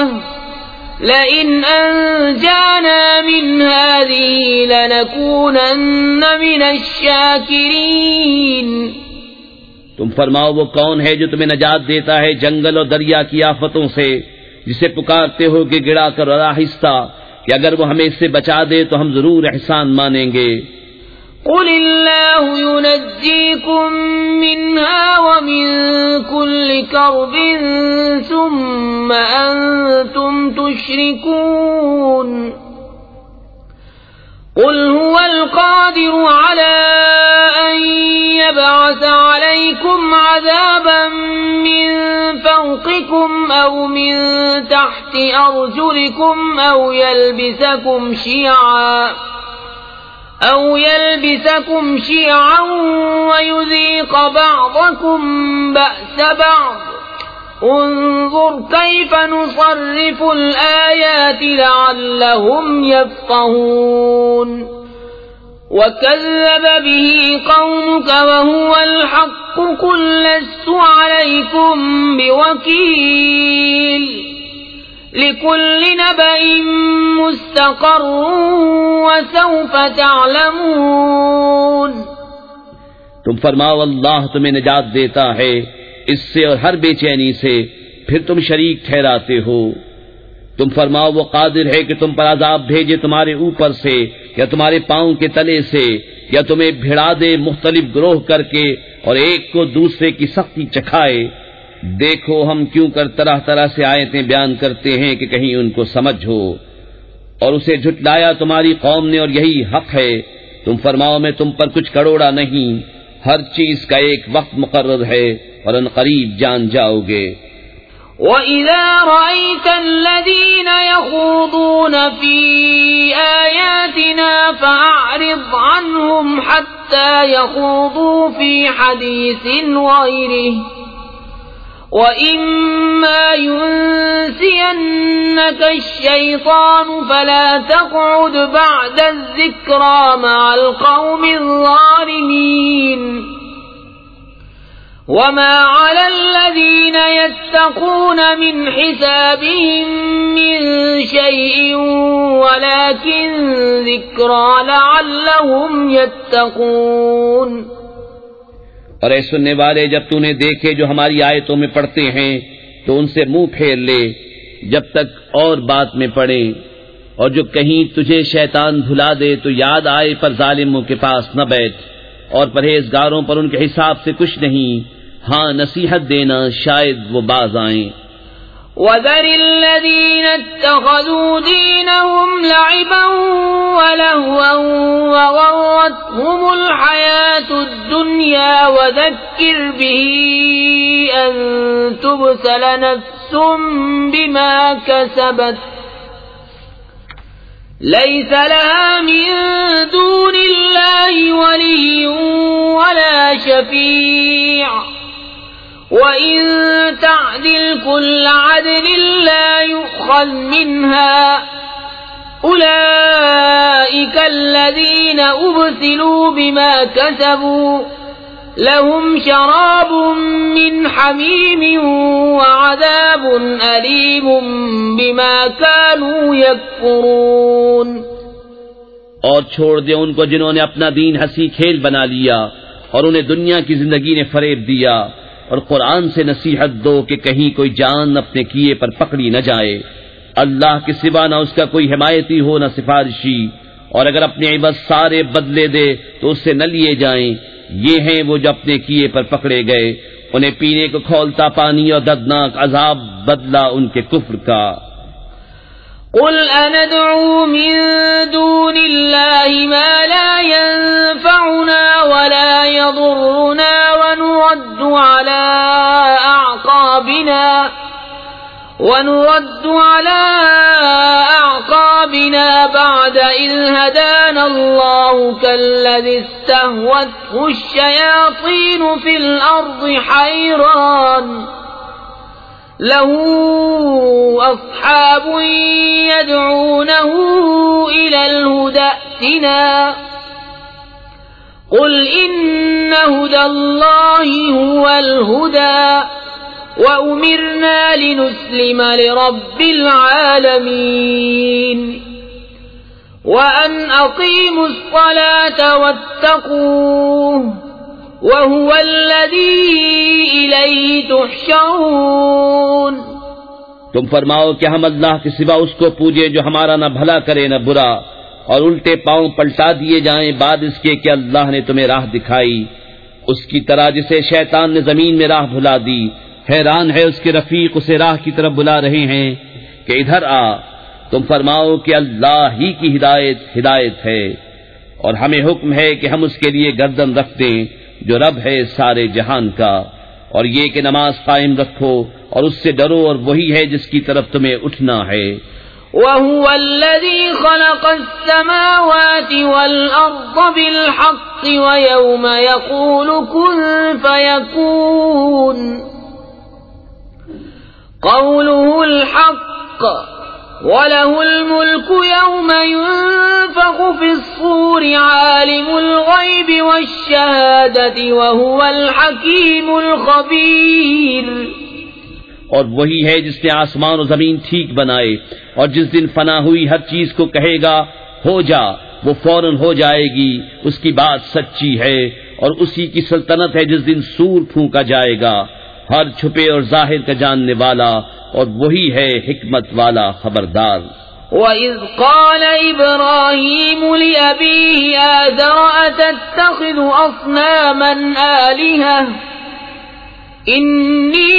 لئن أنجانا من هذه لنكونن من الشاكرين۔ تم فرماؤ وہ کون ہے جو تمہیں نجات دیتا ہے جنگل اور دریا کی آفتوں سے، جسے پکارتے ہو کہ گڑا کر اور آہستہ، کہ اگر وہ ہمیں اس سے بچا دے تو ہم ضرور احسان مانیں گے۔ قل اللہ ينجيكم منها ومن كل كرب ثم أنتم تشركون۔ قل هو القادر على أن يبعث عليكم عذابا من فوقكم أو من تحت أرجلكم أو يلبسكم شيعا ويذيق بعضكم بأس بعض، انظر كيف نصرف الآيات لعلهم يفقهون۔ وكذب به قومك وهو الحق قل لست عليكم بوكيل، لكل نبأ مستقر وسوف تعلمون۔ تم فرماؤ اللہ تمہیں نجات دیتا ہے اس سے اور ہر بے چینی سے، پھر تم شریک ٹھہراتے ہو۔ تم فرماؤ وہ قادر ہے کہ تم پر عذاب بھیجے تمہارے اوپر سے یا تمہارے پاؤں کے تلے سے، یا تمہیں بھڑا دے مختلف گروہ کر کے اور ایک کو دوسرے کی سختی چکھائے۔ دیکھو ہم کیوں کر طرح طرح سے آیتیں بیان کرتے ہیں کہ کہیں ان کو سمجھ ہو، اور اسے جھٹلایا تمہاری قوم نے اور یہی حق ہے۔ تم فرماؤ میں تم پر کچھ کروڑا نہیں، ہر چیز کا ایک وقت مقرر ہے اور ان قریب جان جاؤ گے۔ وَإِذَا رَأَيْتَ الَّذِينَ يَخُوضُونَ فِي آيَاتِنَا فَأَعْرِضْ عَنْهُمْ حَتَّى يَخُوضُوا فِي حَدِيثٍ غَيْرِهِ وَإِمَّا يُنسِيَنَّكَ ينسينك الشيطان فلا تقعد بعد الذكرى مع القوم الظالمين وما على الذين يتقون من حسابهم من شيء ولكن ذكرى لعلهم يتقون۔ اور اے سننے والے، جب تو نے دیکھے جو ہماری آیتوں میں پڑھتے ہیں تو ان سے منہ پھیر لے جب تک اور بات میں پڑھیں، اور جو کہیں تجھے شیطان بھلا دے تو یاد آئے پر ظالموں کے پاس نہ بیٹھ، اور پرہیزگاروں پر ان کے حساب سے کچھ نہیں، ہاں نصیحت دینا شاید وہ باز آئیں۔ وَذَرِ الَّذِينَ اتَّخَذُوا دِينَهُمْ لَعِبًا وَلَهْوًا وَغَرَّتْهُمُ الْحَيَاةُ الدُّنْيَا وَذَكِّرْ بِهِ أَن تُبْسَلَ نَفْسٌ بِمَا كَسَبَتْ لَيْسَ لَهَا مِن دُونِ اللَّهِ وَلِيٌّ وَلَا شَفِيعٌ وَإِن تَعْدِلْ كُلَّ عَدْلٍ لَّا يُؤْخَذْ مِنْهَا أُولَئِكَ الَّذِينَ أُبْسِلُوا بِمَا كَسَبُوا لَهُمْ شَرَابٌ مِّنْ حَمِيمٍ وَعَذَابٌ أَلِيمٌ بِمَا كَانُوا يَكْفُرُونَ۔ اور چھوڑ دے ان کو جنہوں نے اپنا دین ہنسی کھیل بنا لیا اور انہیں دنیا کی زندگی نے فریب دیا، اور قرآن سے نصیحت دو کہ کہیں کوئی جان اپنے کیے پر پکڑی نہ جائے۔ اللہ کے سوا نہ اس کا کوئی حمایتی ہو نہ سفارشی، اور اگر اپنے عوض سارے بدلے دے تو اس سے نہ لیے جائیں۔ یہ ہیں وہ جو اپنے کیے پر پکڑے گئے، انہیں پینے کو کھولتا پانی اور دردناک عذاب بدلہ ان کے کفر کا۔ قل أندعو من دون الله ما لا ينفعنا ولا يضرنا ونرد على أعقابنا بعد إذ هدانا الله كالذي استهوته الشياطين في الأرض حيران له أصحاب يدعونه إلى الهدى ائتنا قل إن هدى الله هو الهدى وأمرنا لنسلم لرب العالمين وأن أقيموا الصلاة واتقوه وَهُوَ الَّذِي إِلَيْهِ تُحْشَرُونَ۔ تم فرماؤ کہ ہم اللہ کے سوا اس کو پوجیں جو ہمارا نہ بھلا کرے نہ برا، اور الٹے پاؤں پلٹا دیے جائیں بعد اس کے کہ اللہ نے تمہیں راہ دکھائی، اس کی طرح جسے شیطان نے زمین میں راہ بھلا دی، حیران ہے اس کے رفیق اسے راہ کی طرف بلا رہے ہیں کہ ادھر آ۔ تم فرماؤ کہ اللہ ہی کی ہدایت ہے، اور ہمیں حکم ہے کہ ہم اس کے لیے گردن رکھ دیں جو رب ہے سارے جہان کا، اور یہ کہ نماز قائم رکھو اور اس سے ڈرو، اور وہی ہے جس کی طرف تمہیں اٹھنا ہے۔ وَهُوَ الَّذِي خَلَقَ السَّمَاوَاتِ وَالْأَرْضَ بِالْحَقِّ وَيَوْمَ يَقُولُ كُن فَيَكُونُ قَوْلُهُ الْحَقُّ وَلَهُ الْمُلْكُ يَوْمَ يُنفَخُ فِي الصُّورِ عَالِمُ الْغَيْبِ وَالشَّهَادَةِ وَهُوَ الْحَكِيمُ الْخَبِيرُ۔ اور وہی ہے جس نے آسمان و زمین ٹھیک بنائے، اور جس دن فنا ہوئی ہر چیز کو کہے گا ہو جا، وہ فوراً ہو جائے گی، اس کی بات سچی ہے، اور اسی کی سلطنت ہے جس دن سور پھونکا جائے گا، ہر چھپے اور ظاہر کا جاننے والا، اور وہی ہے حکمت والا خبردار۔ وَإِذْ قَالَ إِبْرَاهِيمُ لِأَبِيهِ آزَرَ أَتَتَّخِذُ أَصْنَامًا آلِهَةً إِنِّي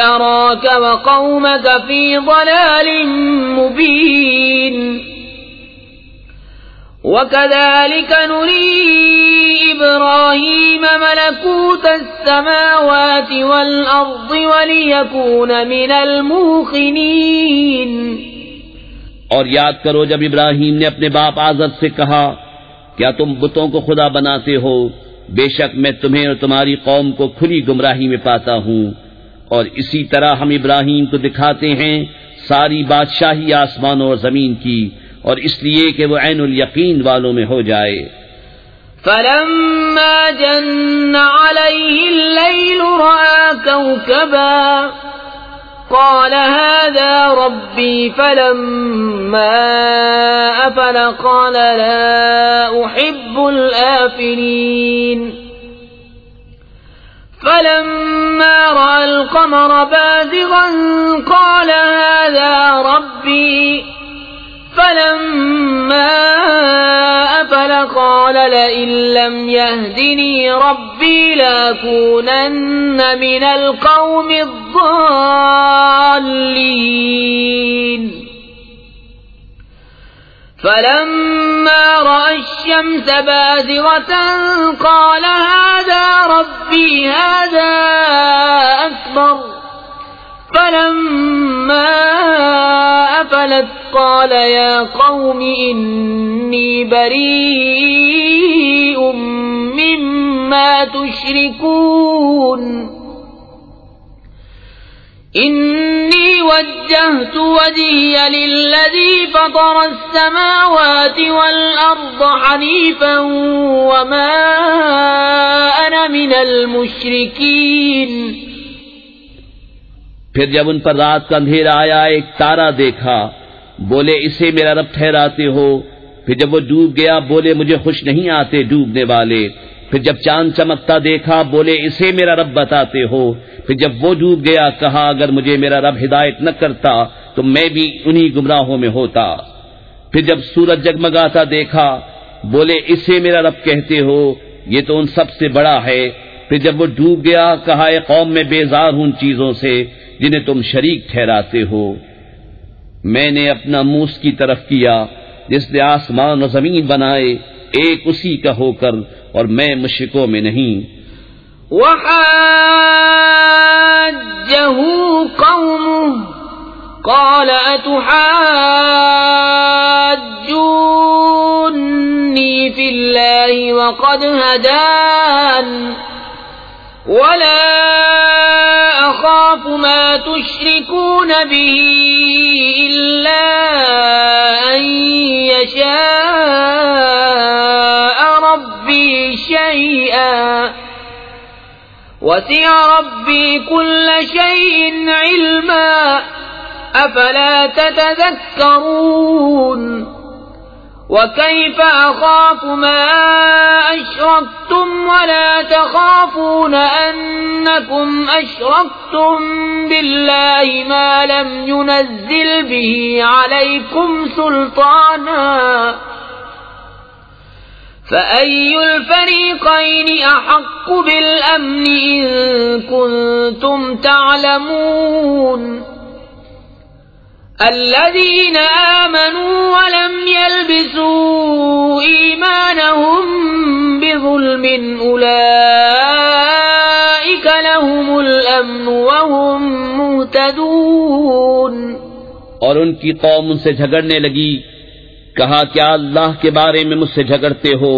أَرَاكَ وَقَوْمَكَ فِي ضَلَالٍ مُبِينٍ وَكَذَلِكَ نُرِي إِبْرَاهِيمَ مَلَكُوتَ السَّمَاوَاتِ وَالْأَرْضِ وَلِيَكُونَ مِنَ الْمُوقِنِينَ۔ اور یاد کرو جب ابراہیم نے اپنے باپ آزر سے کہا کیا تم بتوں کو خدا بناتے ہو، بے شک میں تمہیں اور تمہاری قوم کو کھلی گمراہی میں پاتا ہوں، اور اسی طرح ہم ابراہیم کو دکھاتے ہیں ساری بادشاہی آسمانوں اور زمین کی، اور اس لیے کہ وہ عین الیقین والوں میں ہو جائے۔ فلما جن عليه الليل رأى كوكبا قال هذا ربي فلما أفل قال لا أحب الآفلين فلما رأى القمر بازغا قال هذا ربي فلما أفل قال لئن لم يهدني ربي لأكونن من القوم الضالين فلما رأى الشمس بازغة قال هذا ربي هذا أكبر فلما أفلت قال يا قوم إني بريء مما تشركون إني وجهت وجهي للذي فطر السماوات والأرض حنيفا وما أنا من المشركين۔ پھر جب ان پر رات کا اندھیرا آیا ایک تارا دیکھا، بولے اسے میرا رب ٹھہراتے ہو۔ پھر جب وہ ڈوب گیا بولے مجھے خوش نہیں آتے ڈوبنے والے۔ پھر جب چاند چمکتا دیکھا بولے اسے میرا رب بتاتے ہو۔ پھر جب وہ ڈوب گیا کہا اگر مجھے میرا رب ہدایت نہ کرتا تو میں بھی انہی گمراہوں میں ہوتا۔ پھر جب سورج جگمگاتا دیکھا بولے اسے میرا رب کہتے ہو، یہ تو ان سب سے بڑا ہے۔ پھر جب وہ ڈوب گیا کہا اے قوم میں بیزار ہوں ان چیزوں سے جنہیں تم شریک ٹھہراتے ہو۔ میں نے اپنا منہ اس کی طرف کیا جس نے آسمان و زمین بنائے ایک اسی کا ہو کر، اور میں مشرکوں میں نہیں۔ وحاجه قومه قال أتحاجوني في الله وقد هدان ولا أخاف ما تشركون به إلا أن يشاء ربي شيئا وسع ربي كل شيء علما أفلا تتذكرون وكيف أخاف ما أشركتم ولا تخافون أنكم أشركتم بالله ما لم ينزل به عليكم سلطانا فأي الفريقين أحق بالأمن إن كنتم تعلمون الذين آمنوا ولم يلبسوا إيمانهم بظلم أولئك لهم الأمن وهم مهتدون۔ اور ان کی قوم ان سے جھگڑنے لگی، کہا کیا اللہ کے بارے میں مجھ سے جھگڑتے ہو؟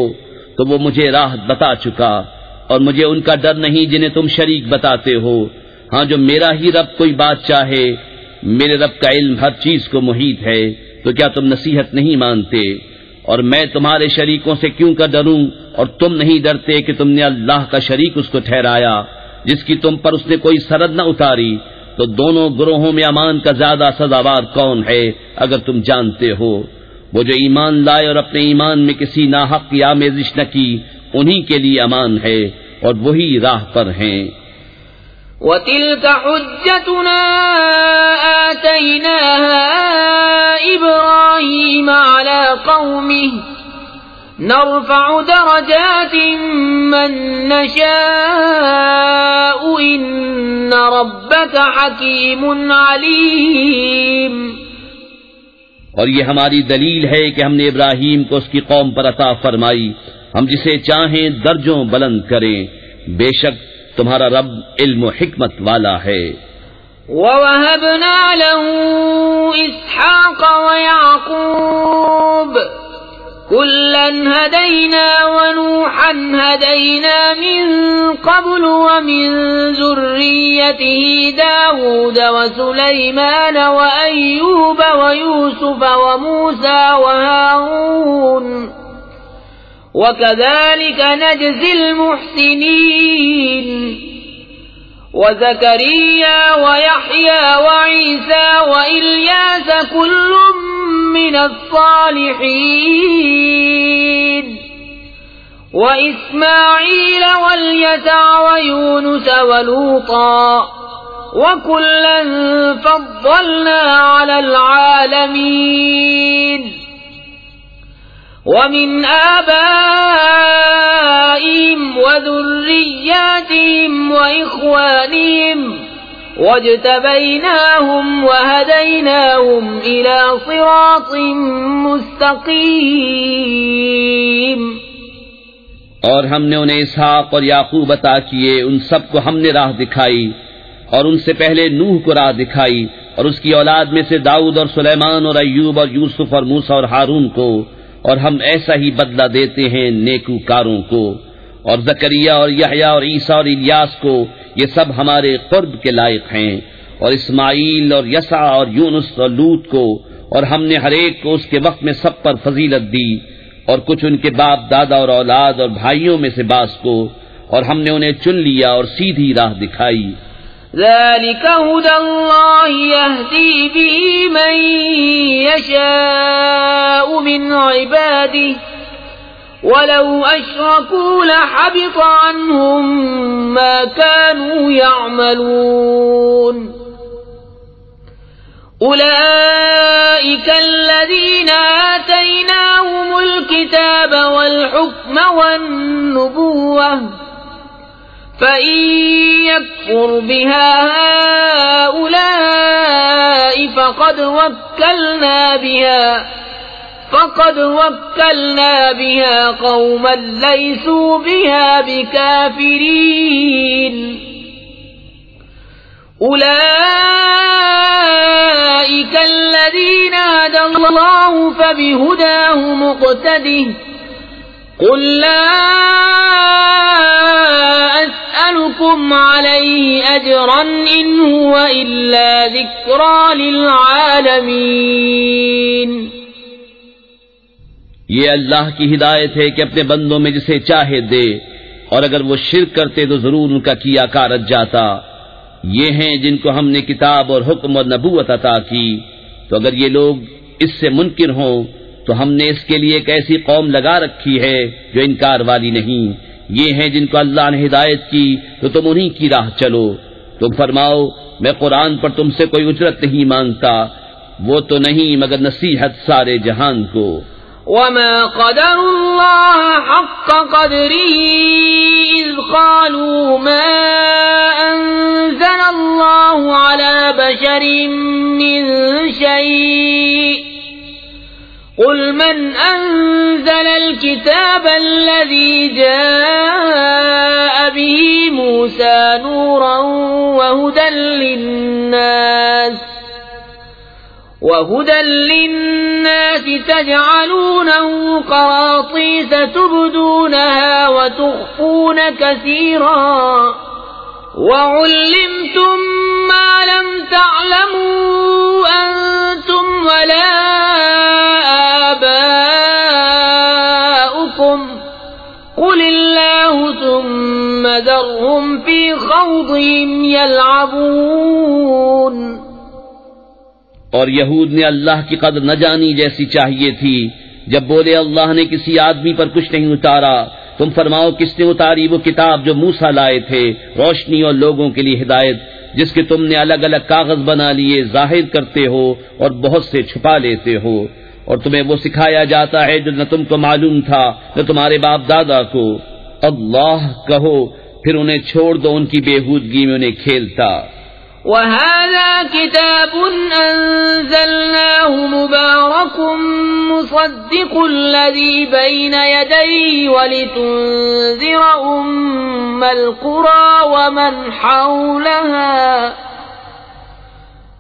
تو وہ مجھے راہ بتا چکا، اور مجھے ان کا ڈر نہیں جنہیں تم شریک بتاتے ہو۔ ہاں جو میرا ہی رب کوئی بات چاہے، میرے رب کا علم ہر چیز کو محیط ہے، تو کیا تم نصیحت نہیں مانتے؟ اور میں تمہارے شریکوں سے کیوں کر ڈروں، اور تم نہیں ڈرتے کہ تم نے اللہ کا شریک اس کو ٹھہرایا جس کی تم پر اس نے کوئی سرحد نہ اتاری۔ تو دونوں گروہوں میں امان کا زیادہ سزاوار کون ہے اگر تم جانتے ہو؟ وہ جو ایمان لائے اور اپنے ایمان میں کسی ناحق کی آمیزش نہ کی، انہی کے لیے امان ہے اور وہی راہ پر ہیں۔ وَتِلْكَ حُجَّتُنَا آتَيْنَاهَا إِبْرَاهِيمَ عَلَى قَوْمِهِ نَرْفَعُ دَرَجَاتٍ مَّن نَّشَاءُ إِنَّ رَبَّكَ حَكِيمٌ عَلِيمٌ۔ اور یہ ہماری دلیل ہے کہ ہم نے ابراہیم کو اس کی قوم پر عطا فرمائی، ہم جسے چاہیں درجوں بلند کریں، بے شک تمہارا رب علم و حکمت والا ہے۔ وَوَهَبْنَا لَهُ إِسْحَاقَ وَيَعْقُوبَ كلا هدينا ونوحا هدينا من قبل ومن ذريته داود وسليمان وأيوب ويوسف وموسى وهارون وكذلك نجزي المحسنين وزكريا ويحيى وعيسى وإلياس كل من الصالحين وإسماعيل واليسع ويونس ولوطا وكلا فضلنا على العالمين ومن آبائهم وذرياتهم وإخوانهم واجتبيناهم وهديناهم إلى صراط مستقيم. اور ہم نے انہیں اسحاق اور یعقوب عطا کیے، ان سب کو ہم نے راہ دکھائی، اور ان سے پہلے نوح کو راہ دکھائی، اور اس کی اولاد میں سے داؤد اور سلیمان اور ایوب اور یوسف اور موسیٰ اور ہارون کو، اور ہم ایسا ہی بدلہ دیتے ہیں نیکوکاروں کو. اور زکریا اور یحییٰ اور عیسیٰ اور الیاس کو، یہ سب ہمارے قرب کے لائق ہیں، اور اسماعیل اور یسع اور یونس اور لوط کو، اور ہم نے ہر ایک کو اس کے وقت میں سب پر فضیلت دی، اور کچھ ان کے باپ دادا اور اولاد اور بھائیوں میں سے بعض کو، اور ہم نے انہیں چن لیا اور سیدھی راہ دکھائی. ذلك هدى الله يهدي به من يشاء من عباده ولو أشركوا لحبط عنهم ما كانوا يعملون. أولئك الذين آتيناهم الكتاب والحكم والنبوة فإن يكفر بها هؤلاء فقد وكلنا بها قوما ليسوا بها بكافرين. أولئك الذين هدى الله فبهداه مقتده قل لا أسألكم عليه أجرا إن هو إلا ذكرى للعالمين. یہ اللہ کی ہدایت ہے کہ اپنے بندوں میں جسے چاہے دے، اور اگر وہ شرک کرتے تو ضرور ان کا کیا کار رت جاتا. یہ ہیں جن کو ہم نے کتاب اور حکم اور نبوت عطا کی، تو اگر یہ لوگ اس سے منکر ہوں تو ہم نے اس کے لیے ایک ایسی قوم لگا رکھی ہے جو انکار والی نہیں. یہ ہیں جن کو اللہ نے ہدایت کی تو تم انہی کی راہ چلو. تم فرماؤ میں قرآن پر تم سے کوئی اجرت نہیں مانگتا، وہ تو نہیں مگر نصیحت سارے جہان کو. وما قدر الله حق قدره إذ قالوا ما أنزل الله على بشر من شيء قل من أنزل الكتاب الذي جاء به موسى نورا وهدى للناس تجعلونه قراطيس تبدونها وتخفون كثيرا وعلمتم ما لم تعلموا أنتم ولا آباؤكم قل الله ثم ذرهم في خوضهم يلعبون. اور یہود نے اللہ کی قدر نہ جانی جیسی چاہیے تھی جب بولے اللہ نے کسی آدمی پر کچھ نہیں اتارا. تم فرماؤ کس نے اتاری وہ کتاب جو موسیٰ لائے تھے، روشنی اور لوگوں کے لیے ہدایت، جس کے تم نے الگ الگ کاغذ بنا لیے، ظاہر کرتے ہو اور بہت سے چھپا لیتے ہو. اور تمہیں وہ سکھایا جاتا ہے جو نہ تم کو معلوم تھا نہ تمہارے باپ دادا کو. اللہ کہو پھر انہیں چھوڑ دو ان کی بےہودگی میں انہیں کھیلتا. وَهَذَا كِتَابٌ أَنزَلْنَاهُ مُبَارَكٌ مُصَدِّقُ الَّذِي بَيْنَ يَدَيْهِ وَلِتُنذِرَ أُمَّ الْقُرَى وَمَنْ حَوْلَهَا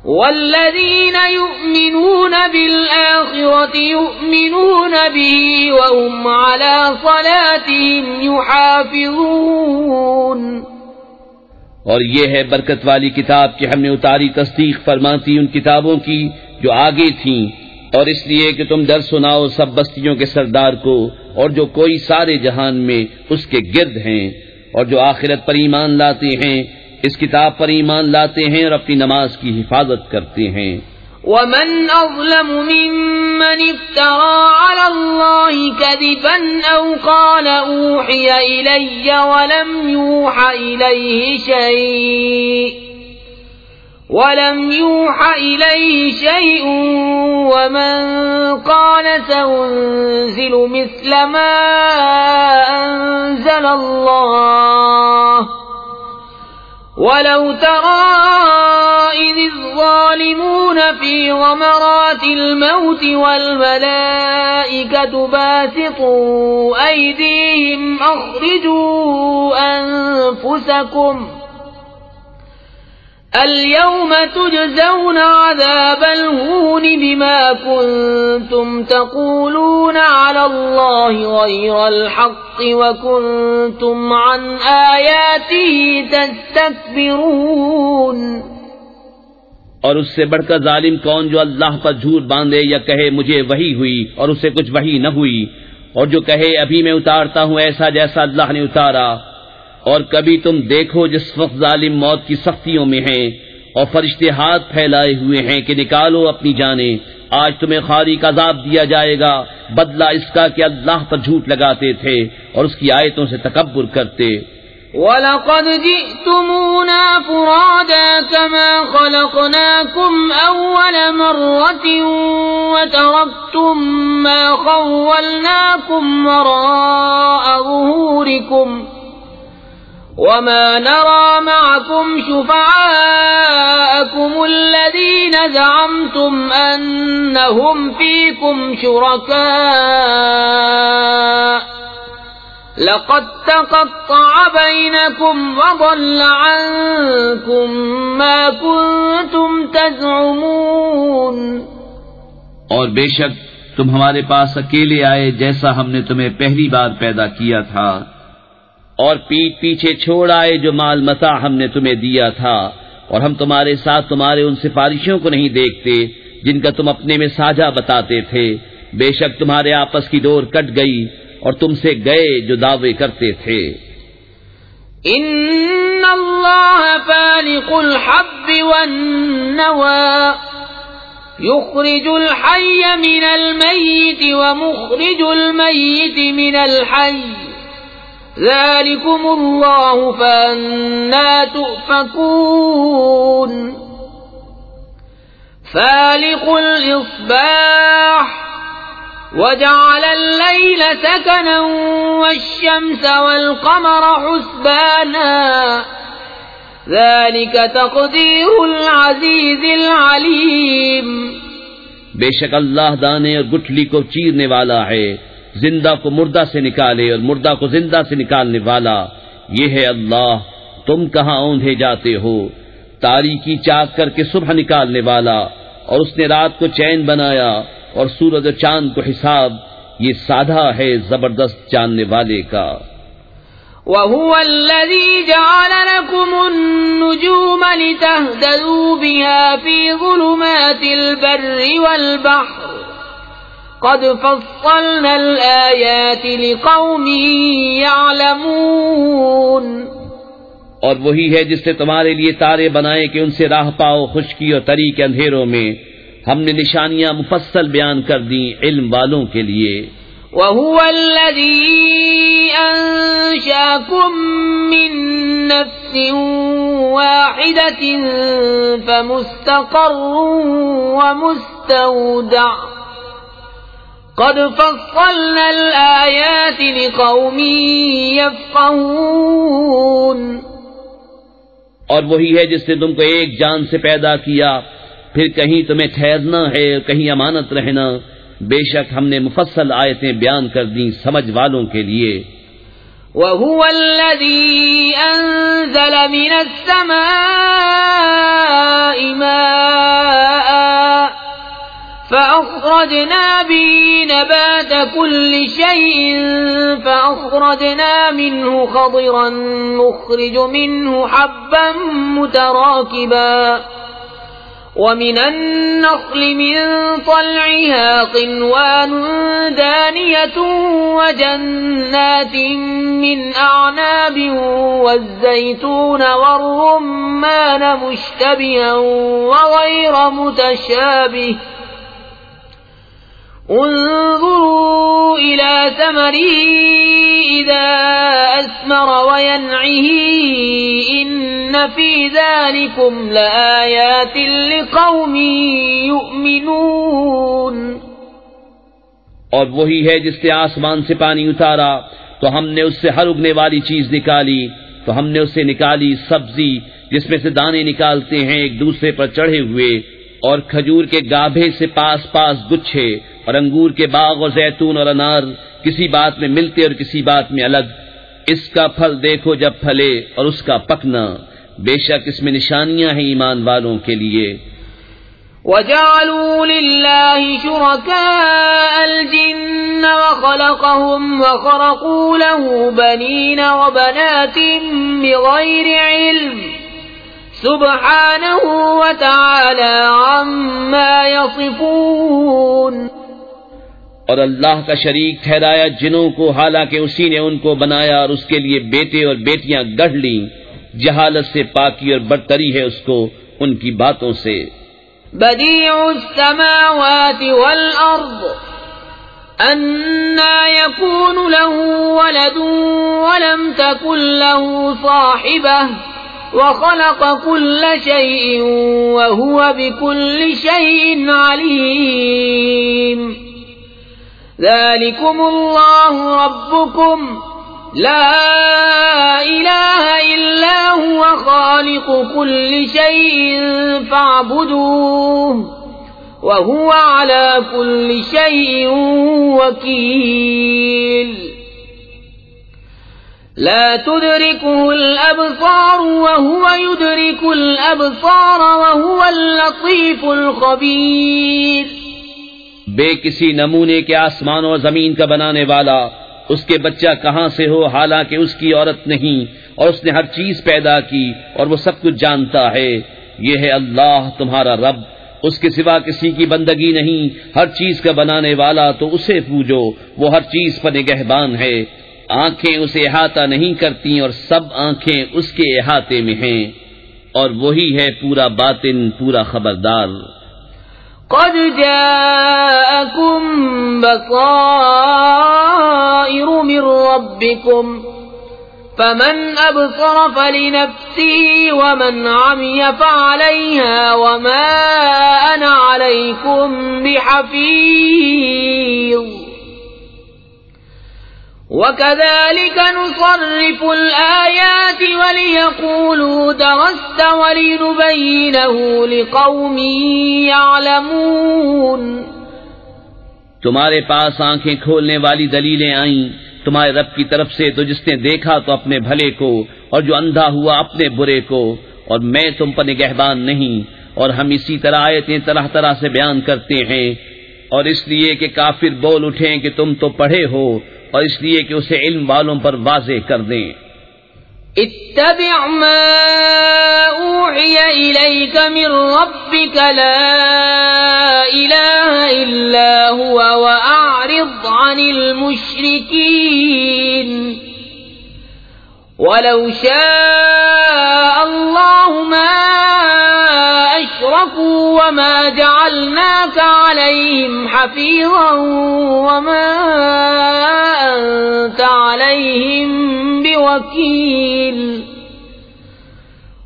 والذين يؤمنون بالآخرة يؤمنون به وهم على صلاتهم يحافظون. اور یہ ہے برکت والی کتاب کہ ہم نے اتاری تصدیق فرماتی ان کتابوں کی جو آگے تھیں، اور اس لیے کہ تم ڈر سناؤ سب بستیوں کے سردار کو اور جو کوئی سارے جہان میں اس کے گرد ہیں، اور جو آخرت پر ایمان لاتے ہیں، اس کتاب پر ایمان لاتے ہیں اور اپنی نماز کی حفاظت کرتے ہیں. ومن أظلم ممن افترى على الله كذبا أو قال أوحي إلي ولم يوحى إليه شيء ومن قال سأنزل مثل ما أنزل الله ولو ترى إذ الظالمون في غمرات الموت والملائكة باسطوا أيديهم أخرجوا أنفسكم اليوم تجزون عذاب الهون بما كنتم تقولون على الله غير الحق وكنتم عن آياته تستكبرون. اور اس سے بڑھ کر ظالم کون جو اللہ پر جھوٹ باندھے یا کہے مجھے وحی ہوئی اور اسے کچھ وحی نہ ہوئی، اور جو کہے ابھی میں اتارتا ہوں ایسا جیسا اللہ نے اتارا. اور کبھی تم دیکھو جس وقت ظالم موت کی سختیوں میں ہیں اور فرشتے ہاتھ پھیلائے ہوئے ہیں کہ نکالو اپنی جانیں، آج تمہیں خاری کا عذاب دیا جائے گا، بدلہ اس کا کہ اللہ پر جھوٹ لگاتے تھے اور اس کی آیتوں سے تکبر کرتے. وَلَقَدْ جِئْتُمُونَا فُرَادَى كَمَا خَلَقْنَاكُمْ أَوَّلَ مَرَّةٍ وَتَرَكْتُم مَّا خَوَّلْنَاكُمْ وَرَاءَ ظُهُورِكُمْ وما نرى معكم شفعاءكم الذين زعمتم أنهم فيكم شركاء لقد تقطع بينكم وضل عنكم ما كنتم تزعمون. اور بے شک تم ہمارے پاس اکیلے آئے جیسا ہم نے تمہیں پہلی بار پیدا کیا تھا، اور پیٹ پیچھے چھوڑ آئے جو مال متاع ہم نے تمہیں دیا تھا، اور ہم تمہارے ساتھ تمہارے ان سفارشوں کو نہیں دیکھتے جن کا تم اپنے میں ساجھا بتاتے تھے. بے شک تمہارے آپس کی ڈور کٹ گئی اور تم سے گئے جو دعوے کرتے تھے. ان اللہ فالق الحب والنوى يخرج الحي من الميت ومخرج الميت من الحي ذلكم الله فأنا تؤفكون. فالق الإصباح وجعل الليل سكنا والشمس والقمر حسبانا ذلك تقدير العزيز العليم. بے شک اللہ دانے اور گٹھلی کو چیرنے والا ہے، زندہ کو مردہ سے نکالے اور مردہ کو زندہ سے نکالنے والا یہ ہے اللہ. تم کہاں اوندھے جاتے ہو؟ تاریکی چاک کر کے صبح نکالنے والا، اور اس نے رات کو چین بنایا اور سورج و چاند کو حساب، یہ سادہ ہے زبردست جاننے والے کا. وَهُوَ الَّذِي جَعَلَ لَكُمُ النُّجُومَ لِتَهْتَدُوا بِهَا فِي ظُلُمَاتِ الْبَرِّ وَالْبَحْرِ قد فصلنا الآیات لقوم یعلمون. اور وہی ہے جس نے تمہارے لیے تارے بنائے کہ ان سے راہ پاؤ خشکی اور تری کے اندھیروں میں. ہم نے نشانیاں مفصل بیان کر دیں علم والوں کے لیے. وَهُوَ الَّذِي أَنشَأَكُم مِّن نَّفْسٍ وَاحِدَةٍ فَمُسْتَقَرٌّ وَمُسْتَوْدَعٌ قد فصلنا الآیات لقوم یفقہون. اور وہی ہے جس نے تم کو ایک جان سے پیدا کیا، پھر کہیں تمہیں ٹھہرنا ہے کہیں امانت رہنا. بے شک ہم نے مفصل آیتیں بیان کر دیں سمجھ والوں کے لیے. وهو الذي أنزل من السماء ماء فأخرجنا به نبات كل شيء فأخرجنا منه خضرا نخرج منه حبا متراكبا ومن النخل من طلعها قنوان دانية وجنات من أعناب والزيتون والرمان مشتبها وغير متشابه انظروا إلى ثمره إذا أثمر وينعه إن في ذلكم لآيات لقوم يؤمنون. اور وہی ہے جس نے آسمان سے پانی اتارا تو ہم نے اس سے ہر اگنے والی چیز نکالی، تو ہم نے اس سے نکالی سبزی جس میں سے دانے نکالتے ہیں ایک دوسرے پر چڑھے ہوئے، اور کھجور کے گابھے سے پاس پاس گچھے، اور انگور کے باغ اور زیتون اور انار کسی بات میں ملتے اور کسی بات میں الگ. اس کا پھل دیکھو جب پھلے اور اس کا پکنا، بے شک اس میں نشانیاں ہیں ایمان والوں کے لیے. وَجَعَلُوا لِلَّهِ شُرَكَاءَ الْجِنَّ وَخَلَقَهُمْ وَخَرَقُوا لَهُ بَنِينَ وَبَنَاتٍ بِغَيْرِ عِلْمٍ سُبْحَانَهُ وَتَعَالَى عَمَّا يَصِفُونَ. اور اللہ کا شریک ٹھہرایا جنوں کو، حالانکہ اسی نے ان کو بنایا اور اس کے لیے بیٹے اور بیٹیاں گڑھ لیں. جہالت سے پاکی اور برتری ہے اس کو ان کی باتوں سے. بديع السماوات والأرض أنى يكون له ولد ولم تكن له صاحبة وخلق كل شيء وهو بكل شيء عليم. ذلكم الله ربكم لا إله إلا هو خالق كل شيء فاعبدوه وهو على كل شيء وكيل. لا تدركه الأبصار وهو يدرك الأبصار وهو اللطيف الخبير. بے کسی نمونے کے آسمان اور زمین کا بنانے والا، اس کے بچہ کہاں سے ہو حالانکہ اس کی عورت نہیں، اور اس نے ہر چیز پیدا کی اور وہ سب کچھ جانتا ہے. یہ ہے اللہ تمہارا رب، اس کے سوا کسی کی بندگی نہیں، ہر چیز کا بنانے والا، تو اسے پوجو، وہ ہر چیز پر نگہبان ہے. آنکھیں اسے احاطہ نہیں کرتی اور سب آنکھیں اس کے احاطے میں ہیں، اور وہی ہے پورا باطن، پورا خبردار. قد جاءكم بصائر من ربكم فمن أبصر فلنفسه ومن عمي فعليها وما أنا عليكم بحفيظ. وكذلك نصرف الآيات وليقولوا درست ولنبينه لقوم يعلمون. تمہارے پاس آنکھیں کھولنے والی دلیلیں آئیں تمہارے رب کی طرف سے، تو جس نے دیکھا تو اپنے بھلے کو، اور جو اندھا ہوا اپنے برے کو، اور میں تم پر نگہبان نہیں. اور ہم اسی طرح آیتیں طرح طرح سے بیان کرتے ہیں، اور اس لیے کہ کافر بول اٹھیں کہ تم تو پڑھے ہو، اور اس لیے کہ اسے علم والوں پر واضح کر دیں. اتبع ما اوحی الیک من ربک لا الہ الا هو واعرض عن المشرکین. ولو شاء الله ما أشركوا وما جعلناك عليهم حفيظا وما أنت عليهم بوكيل.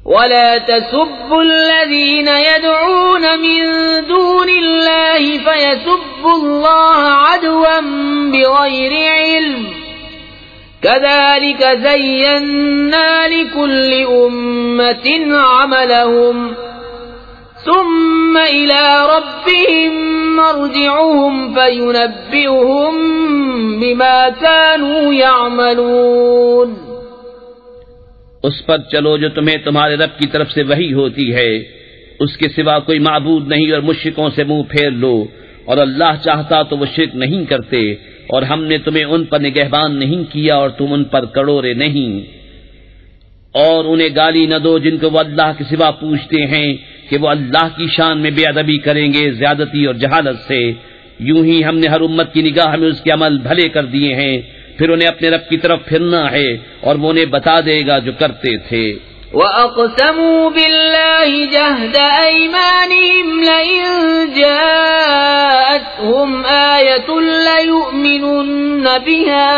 ولا تسبوا الذين يدعون من دون الله فيسبوا الله عدوا بغير علم. كذلك زينا لكل أمة عملهم ثم إلى ربهم مرجعهم فينبئهم بما كانوا يعملون اس پر چلو جو تمہیں تمہارے رب کی طرف سے وحی ہوتی ہے، اس کے سوا کوئی معبود نہیں، اور مشرکوں سے منہ پھیر لو، اور اللہ چاہتا تو وہ شرک نہیں کرتے، اور ہم نے تمہیں ان پر نگہبان نہیں کیا اور تم ان پر کڑورے نہیں۔ اور انہیں گالی نہ دو جن کو وہ اللہ کے سوا پوچھتے ہیں کہ وہ اللہ کی شان میں بے ادبی کریں گے زیادتی اور جہالت سے، یوں ہی ہم نے ہر امت کی نگاہ میں اس کے عمل بھلے کر دیے ہیں، پھر انہیں اپنے رب کی طرف پھرنا ہے اور وہ انہیں بتا دے گا جو کرتے تھے۔ وَأَقْسَمُوا بِاللَّهِ جَهْدَ أَيْمَانِهِمْ لَئِن جَاءَتْهُمْ آيَةٌ لَّيُؤْمِنُنَّ بِهَا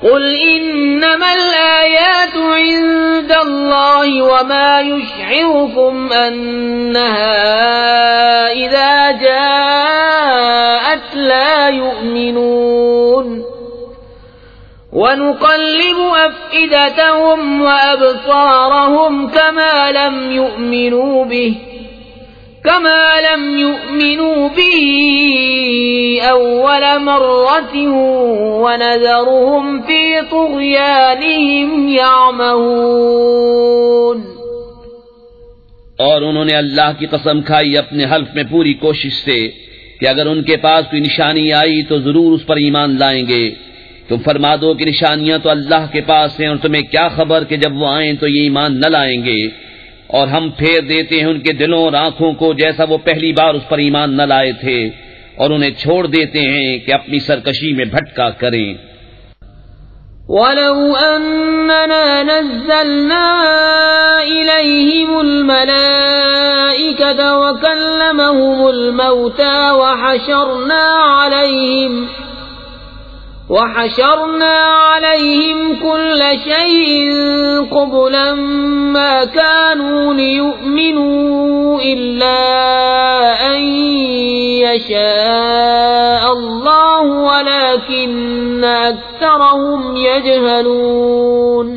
قُلْ إِنَّمَا الْآيَاتُ عِندَ اللَّهِ وَمَا يُشْعِرُكُمْ أَنَّهَا إِذَا جَاءَتْ لَا يُؤْمِنُونَ وَنُقَلِّبُ أَفْئِدَتَهُمْ وَأَبْصَارَهُمْ كَمَا لَمْ يُؤْمِنُوا بِهِ أَوَّلَ مَرَّةٍ وَنَذَرُهُمْ فِي طُغْيَانِهِمْ يَعْمَهُونَ اور انہوں نے اللہ کی قسم کھائی اپنے حلف میں پوری کوشش سے کہ اگر ان کے پاس کوئی نشانی آئی تو ضرور اس پر ایمان لائیں گے۔ تم فرما دو کہ نشانیاں تو اللہ کے پاس ہیں، اور تمہیں کیا خبر کہ جب وہ آئیں تو یہ ایمان نہ لائیں گے، اور ہم پھیر دیتے ہیں ان کے دلوں اور آنکھوں کو جیسا وہ پہلی بار اس پر ایمان نہ لائے تھے، اور انہیں چھوڑ دیتے ہیں کہ اپنی سرکشی میں بھٹکا کریں۔ وَلَوْ أَنَّنَا نَزَّلْنَا إِلَيْهِمُ الْمَلَائِكَةَ وَكَلَّمَهُمُ الْمَوْتَى وَحَشَرْنَا عَلَيْهِمْ كُلَّ شَيْءٍ قُبُلًا مَا كَانُوا لِيُؤْمِنُوا إِلَّا أَن يَشَاءَ اللَّهُ وَلَكِنَّ أَكْثَرَهُمْ يَجْهَلُونَ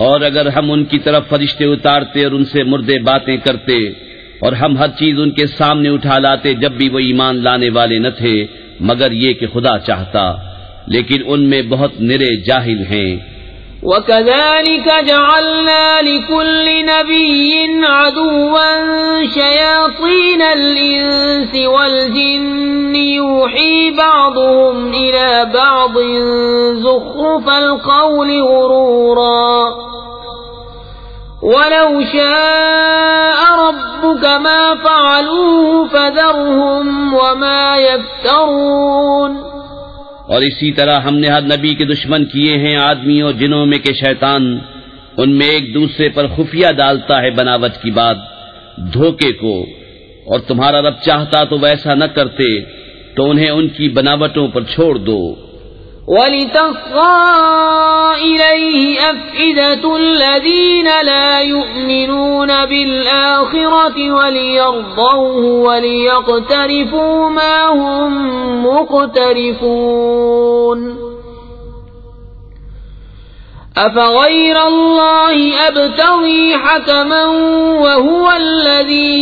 اور اگر ہم ان کی طرف فرشتے اتارتے اور ان سے مردے باتیں کرتے، اور ہم ہر چیز ان کے سامنے اٹھا لاتے جب بھی وہ ایمان لانے والے نہ تھے مگر یہ کہ خدا چاہتا، لیکن ان میں بہت نرے جاہل ہیں۔ وَكَذَلِكَ جَعَلْنَا لِكُلِّ نَبِيٍّ عَدُوًّا شَيَاطِينَ الْإِنسِ وَالْجِنِّ يُوحِي بَعْضُهُمْ إِلَى بَعْضٍ زُخْرُفَ الْقَوْلِ غُرُورًا وَلَوْ شَاءَ رَبُّكَ مَا فَعَلُوهُ فَذَرْهُمْ وَمَا يَفْتَرُونَ اور اسی طرح ہم نے ہر نبی کے دشمن کیے ہیں آدمیوں اور جنوں میں کہ شیطان ان میں ایک دوسرے پر خفیہ ڈالتا ہے بناوٹ کی بات، دھوکے کو، اور تمہارا رب چاہتا تو ویسا نہ کرتے تو انہیں ان کی بناوٹوں پر چھوڑ دو۔ وَلِتَصْغَىٰ إِلَيْهِ أَفْئِدَةُ الَّذِينَ لَا يُؤْمِنُونَ بِالْآخِرَةِ وَلِيَرْضَوْهُ وَلِيَقْتَرِفُوا مَا هُمْ مُقْتَرِفُونَ أَفَغَيْرَ اللَّهِ أَبْتَغِي حَكَمًا وَهُوَ الَّذِي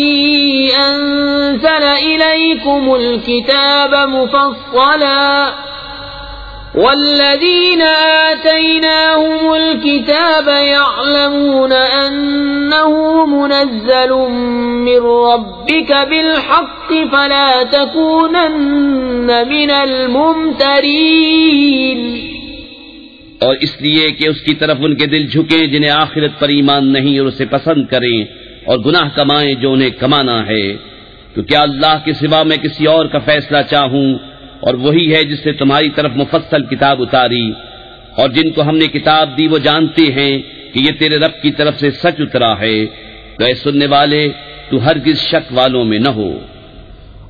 أَنزَلَ إِلَيْكُمُ الْكِتَابَ مُفَصَّلًا وَالَّذِينَ آتَيْنَاهُمُ الْكِتَابَ يَعْلَمُونَ أَنَّهُ مُنَزَّلٌ مِّن رَّبِّكَ بِالْحَقِّ فَلَا تَكُونَنَّ مِنَ الْمُمْتَرِينَ اور اس لیے کہ اس کی طرف ان کے دل جھکیں جنہیں آخرت پر ایمان نہیں اور اسے پسند کریں اور گناہ کمائیں جو انہیں کمانا ہے، تو کیا اللہ کے سوا میں کسی اور کا فیصلہ چاہوں؟ اور وہی ہے جس نے تمہاری طرف مفصل کتاب اتاری، اور جن کو ہم نے کتاب دی وہ جانتے ہیں کہ یہ تیرے رب کی طرف سے سچ اترا ہے، تو اے سننے والے تو ہرگز شک والوں میں نہ ہو۔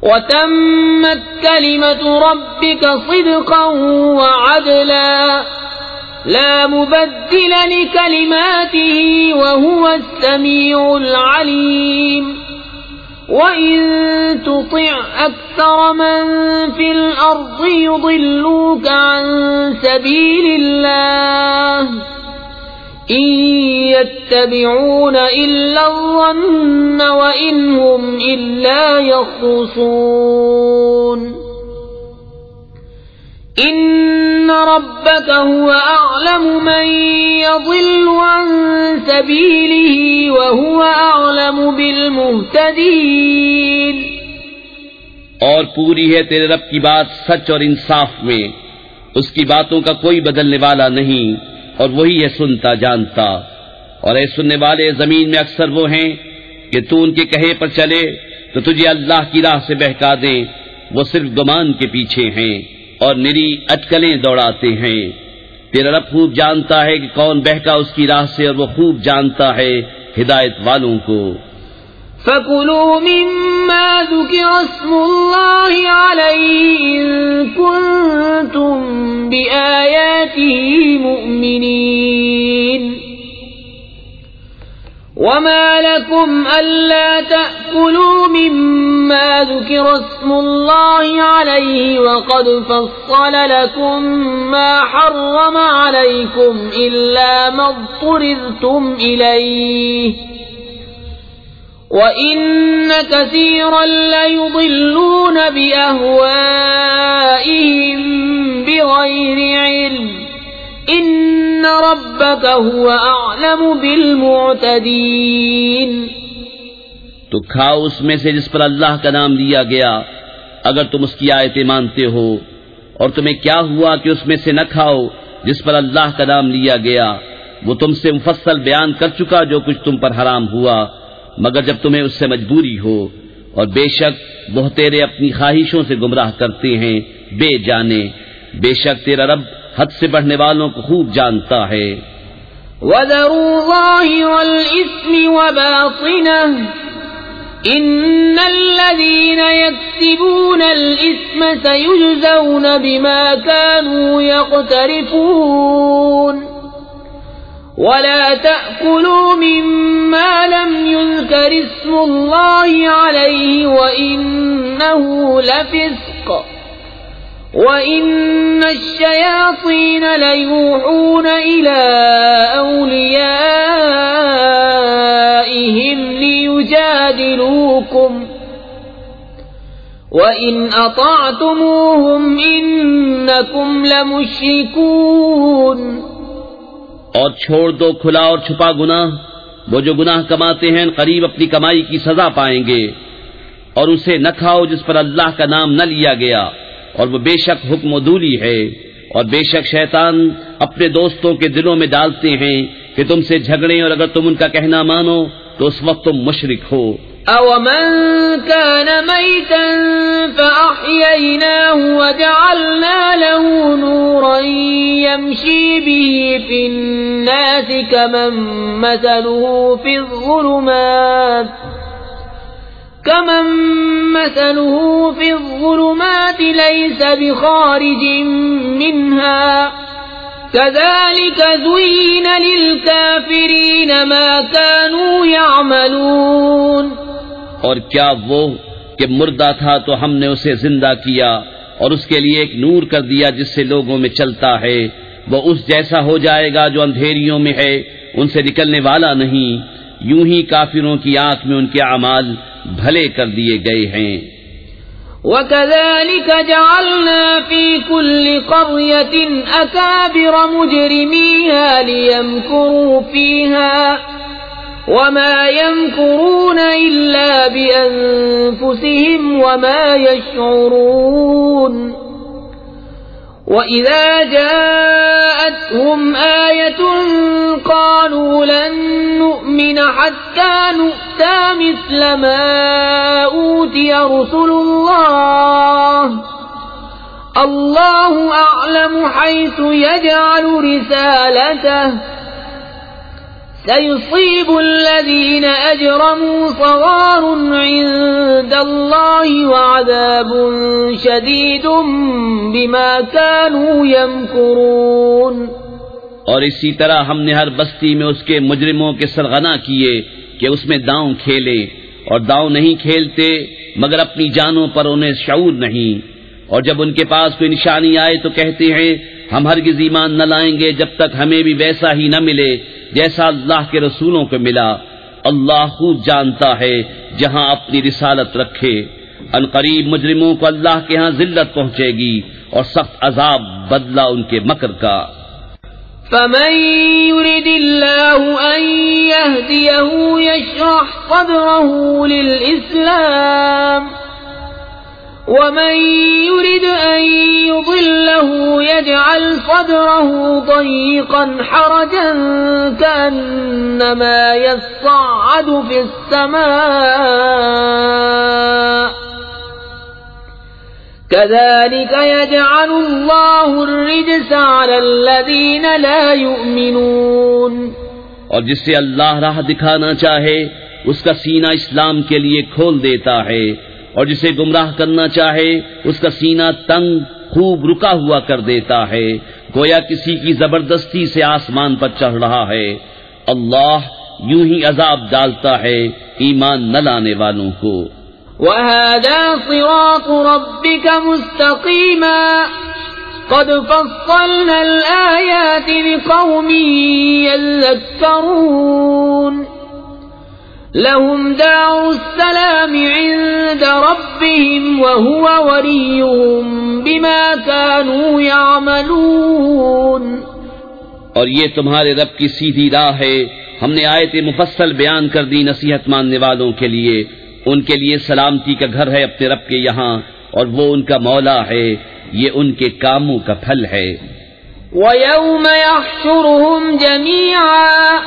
وَتَمَّتْ كَلِمَةُ رَبِّكَ صِدْقًا وَعَدْلًا لَا مُبَدِّلَ لِكَلِمَاتِهِ وَهُوَ السَّمِيعُ الْعَلِيمُ وَإِن تُطِعْ أَكْثَرَ مَن فِي الْأَرْضِ يُضِلُّوكَ عَن سَبِيلِ اللَّهِ إِن يَتَّبِعُونَ إِلَّا الظَّنَّ وَإِنْ هُمْ إِلَّا يَخْرُصُونَ إن ربك هو أعلم من يضل عن سبيله وهو أعلم بالمهتدين. اور پوری ہے تیرے رب کی بات سچ اور انصاف میں، اس کی باتوں کا کوئی بدلنے والا نہیں، اور وہی ہے سنتا جانتا. اور اے سننے والے، زمین میں اکثر وہ ہیں کہ تو ان کے کہے پر چلے تو تجھے اللہ کی راہ سے بہکا دیں. وہ صرف گمان کے پیچھے ہیں اور نری اٹکلیں دوڑاتے ہیں. تیرا رب خوب جانتا ہے کہ کون بہکا اس کی راہ سے، اور وہ خوب جانتا ہے ہدایت والوں کو. فَكُلُوا مِمَّا ذُكِرَ اسْمُ اللَّهِ عَلَيْهِ إِن كُنتُم بِآيَاتِهِ مُؤْمِنِينَ. وَمَا لَكُمْ أَلَّا تَأْكُلُوا مِمَّا ذُكِرَ اسْمُ اللَّهِ عَلَيْهِ وَقَدْ فَصَّلَ لَكُم مَّا حَرَّمَ عَلَيْكُمْ إِلَّا مَا اضْطُرِرْتُمْ إِلَيْهِ وَإِنَّ كَثِيرًا لَّيُضِلُّونَ بِأَهْوَائِهِم بِغَيْرِ عِلْمٍ. إِنَّ رَبَّكَ هُوَ أَعْلَمُ بِالْمُعْتَدِينَ. تو کھاؤ اس میں سے جس پر اللہ کا نام لیا گیا، اگر تم اس کی آیتیں مانتے ہو. اور تمہیں کیا ہوا کہ اس میں سے نہ کھاؤ جس پر اللہ کا نام لیا گیا؟ وہ تم سے مفصل بیان کر چکا جو کچھ تم پر حرام ہوا، مگر جب تمہیں اس سے مجبوری ہو. اور بے شک بہتیرے اپنی خواہشوں سے گمراہ کرتے ہیں بے جانے. بے شک تیرا رب حد سے بڑھنے والوں کو خوب جانتا ہے. وَذَرُوا ظَاهِرَ الْإِثْمِ وَبَاطِنَهُ إِنَّ الَّذِينَ يَكْسِبُونَ الْإِثْمَ سَيُجْزَوْنَ بِمَا كَانُوا يَقْتَرِفُونَ. وَلَا تَأْكُلُوا مِمَّا لَمْ يُذْكَرِ اسْمُ اللَّهِ عَلَيْهِ وَإِنَّهُ لَفِسْقٌ وَإِنَّ الشَّيَاطِينَ لَيُوحُونَ إِلَىٰ أَوْلِيَائِهِمْ لِيُجَادِلُوكُمْ وَإِنْ أَطَعْتُمُوهُمْ إِنَّكُمْ لَمُشْرِكُونَ. اور چھوڑ دو کھلا اور چھپا گناہ. وہ جو گناہ کماتے ہیں قریب اپنی کمائی کی سزا پائیں گے. اور اسے نہ کھاؤ جس پر اللہ کا نام نہ لیا گیا، اور وہ بے شک حکم عدولی ہے. اور بے شک شیطان اپنے دوستوں کے دلوں میں ڈالتے ہیں کہ تم سے جھگڑیں، اور اگر تم ان کا کہنا مانو تو اس وقت تم مشرک ہو. أَوَمَنْ كَانَ مَيْتًا فَأَحْيَيْنَاهُ وَجَعَلْنَا لَهُ نُورًا يَمْشِي بِهِ فِي النَّاسِ كَمَنْ مَثَلُهُ فِي الظُّلُمَاتِ لَيْسَ بِخَارِجٍ مِّنْهَا كَذَلِكَ زُيِّنَ لِلْكَافِرِينَ مَا كَانُوا يَعْمَلُونَ. اور کیا وہ کہ مردہ تھا تو ہم نے اسے زندہ کیا اور اس کے لیے ایک نور کر دیا جس سے لوگوں میں چلتا ہے. وہ اس جیسا ہو جائے گا جو اندھیریوں میں ہے، ان سے نکلنے والا نہیں. یوں ہی کافروں کی آنکھ میں ان کے اعمال بھلے کر دیے گئے ہیں. وَكَذَلِكَ جَعَلْنَا فِي كُلِّ قَرْيَةٍ أَكَابِرَ مُجْرِمِيهَا لِيَمْكُرُوا فِيهَا وَمَا يَمْكُرُونَ إِلَّا بِأَنفُسِهِمْ وَمَا يَشْعُرُونَ. وَإِذَا جَاءَتْهُمْ آيَةٌ قَالُوا لَن نُّؤْمِنَ حَتَّى نُؤْتَىٰ مِثْلَ مَا أُوتِيَ رُسُلُ اللَّهِ اللَّهُ أَعْلَمُ حَيْثُ يَجْعَلُ رِسَالَتَهُ سَيُصِيبُ الَّذِينَ أَجْرَمُوا صَغَارٌ عِندَ اللَّهِ وَعَذَابٌ شَدِيدٌ بِمَا كَانُوا يَمْكُرُونَ. اور اسی طرح ہم نے ہر بستی میں اس کے مجرموں کے سرغنہ کیے کہ اس میں داؤں کھیلے، اور داؤں نہیں کھیلتے مگر اپنی جانوں پر انہیں شعور نہیں. اور جب ان کے پاس کوئی نشانی آئے تو کہتے ہیں ہم ہرگز ایمان نہ لائیں گے جب تک ہمیں بھی ویسا ہی نہ ملے جیسا اللہ کے رسولوں کو ملا. اللہ خوب جانتا ہے جہاں اپنی رسالت رکھے. ان قریب مجرموں کو اللہ کے ہاں ذلت پہنچے گی اور سخت عذاب بدلہ ان کے مکر کا۔ فمن يرد الله أن يهديه يشرح صدره للإسلام ومن يرد أن يضله يجعل صدره ضيقا حرجا كأنما يصعد في السماء كذلك يجعل الله الرجس على الذين لا يؤمنون۔ اور جسے اللہ راہ دکھانا چاہے اس کا سینہ اسلام کے لیے کھول دیتا ہے، اور جسے گمراہ کرنا چاہے اس کا سینہ تنگ خوب رکا ہوا کر دیتا ہے، گویا کسی کی زبردستی سے آسمان پر چڑھ رہا ہے۔ اللہ یوں ہی عذاب ڈالتا ہے ایمان نہ لانے والوں کو۔ وَهَذَا صِرَاطُ رَبِّكَ مُسْتَقِيمًا قَدْ فَصَّلْنَا الْآيَاتِ لِقَوْمٍ يَذَّكَّرُونَ لَهُمْ دَارُ السَّلَامِ عِندَ رَبِّهِمْ وَهُوَ وَلِيُّهُمْ بِمَا كَانُوا يَعْمَلُونَ۔ اور یہ تمہارے رب کی سیدھی راہ ہے، ہم نے آیت مفصل بیان کر دی نصیحت ماننے والوں کے لیے، ان کے لیے سلامتی کا گھر ہے اپنے رب کے یہاں، اور وہ ان کا مولا ہے، یہ ان کے کاموں کا پھل ہے۔ وَيَوْمَ يَحْشُرُهُمْ جَمِيعًا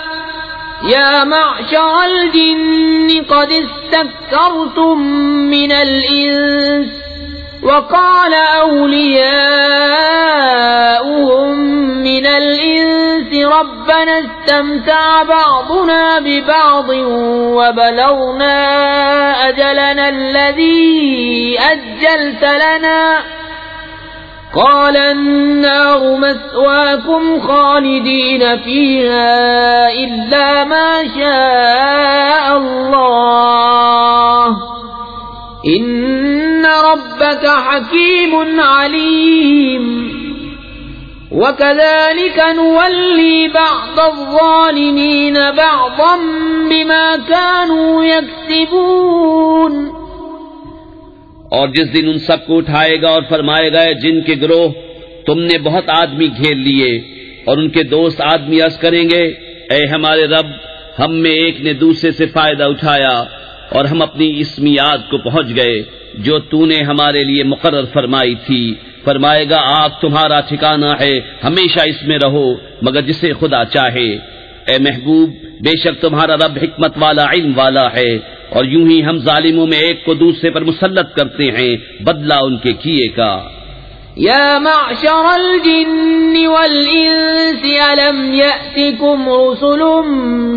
يَا مَعْشَرَ الْجِنِّ قَدِ اسْتَكْثَرْتُم مِّنَ الْإِنسِ وَقَالَ أَوْلِيَاؤُهُم مِّنَ الْإِنسِ رَبَّنَا اسْتَمْتَعَ بَعْضُنَا بِبَعْضٍ وَبَلَغْنَا أَجَلَنَا الَّذِي أَجَّلْتَ لَنَا قَالَ النَّارُ مَثْوَاكُمْ خَالِدِينَ فِيهَا إِلَّا مَا شَاءَ اللَّهُ إِنَّ رَبَّكَ حَكِيمٌ عَلِيمٌ۔ وَكَذَلِكَ نُوَلِّي بَعْضَ الظَّالِمِينَ بَعْضًا بِمَا كَانُوا يَكْسِبُونَ۔ اور جس دن ان سب کو اٹھائے گا اور فرمائے گا جن کے گروہ تم نے بہت آدمی گھیر لیے، اور ان کے دوست آدمی عرض کریں گے اے ہمارے رب، ہم میں ایک نے دوسرے سے فائدہ اٹھایا اور ہم اپنی اس میعاد کو پہنچ گئے جو تو نے ہمارے لیے مقرر فرمائی تھی۔ فرمائے گا آگ تمہارا ٹھکانہ ہے، ہمیشہ اس میں رہو مگر جسے خدا چاہے۔ اے محبوب، بے شک تمہارا رب حکمت والا علم والا ہے، اور یوں ہی ہم ظالموں میں ایک کو دوسرے پر مسلط کرتے ہیں بدلہ ان کے کیے کا۔ یا معشر الجن والانس الم یأتکم رسل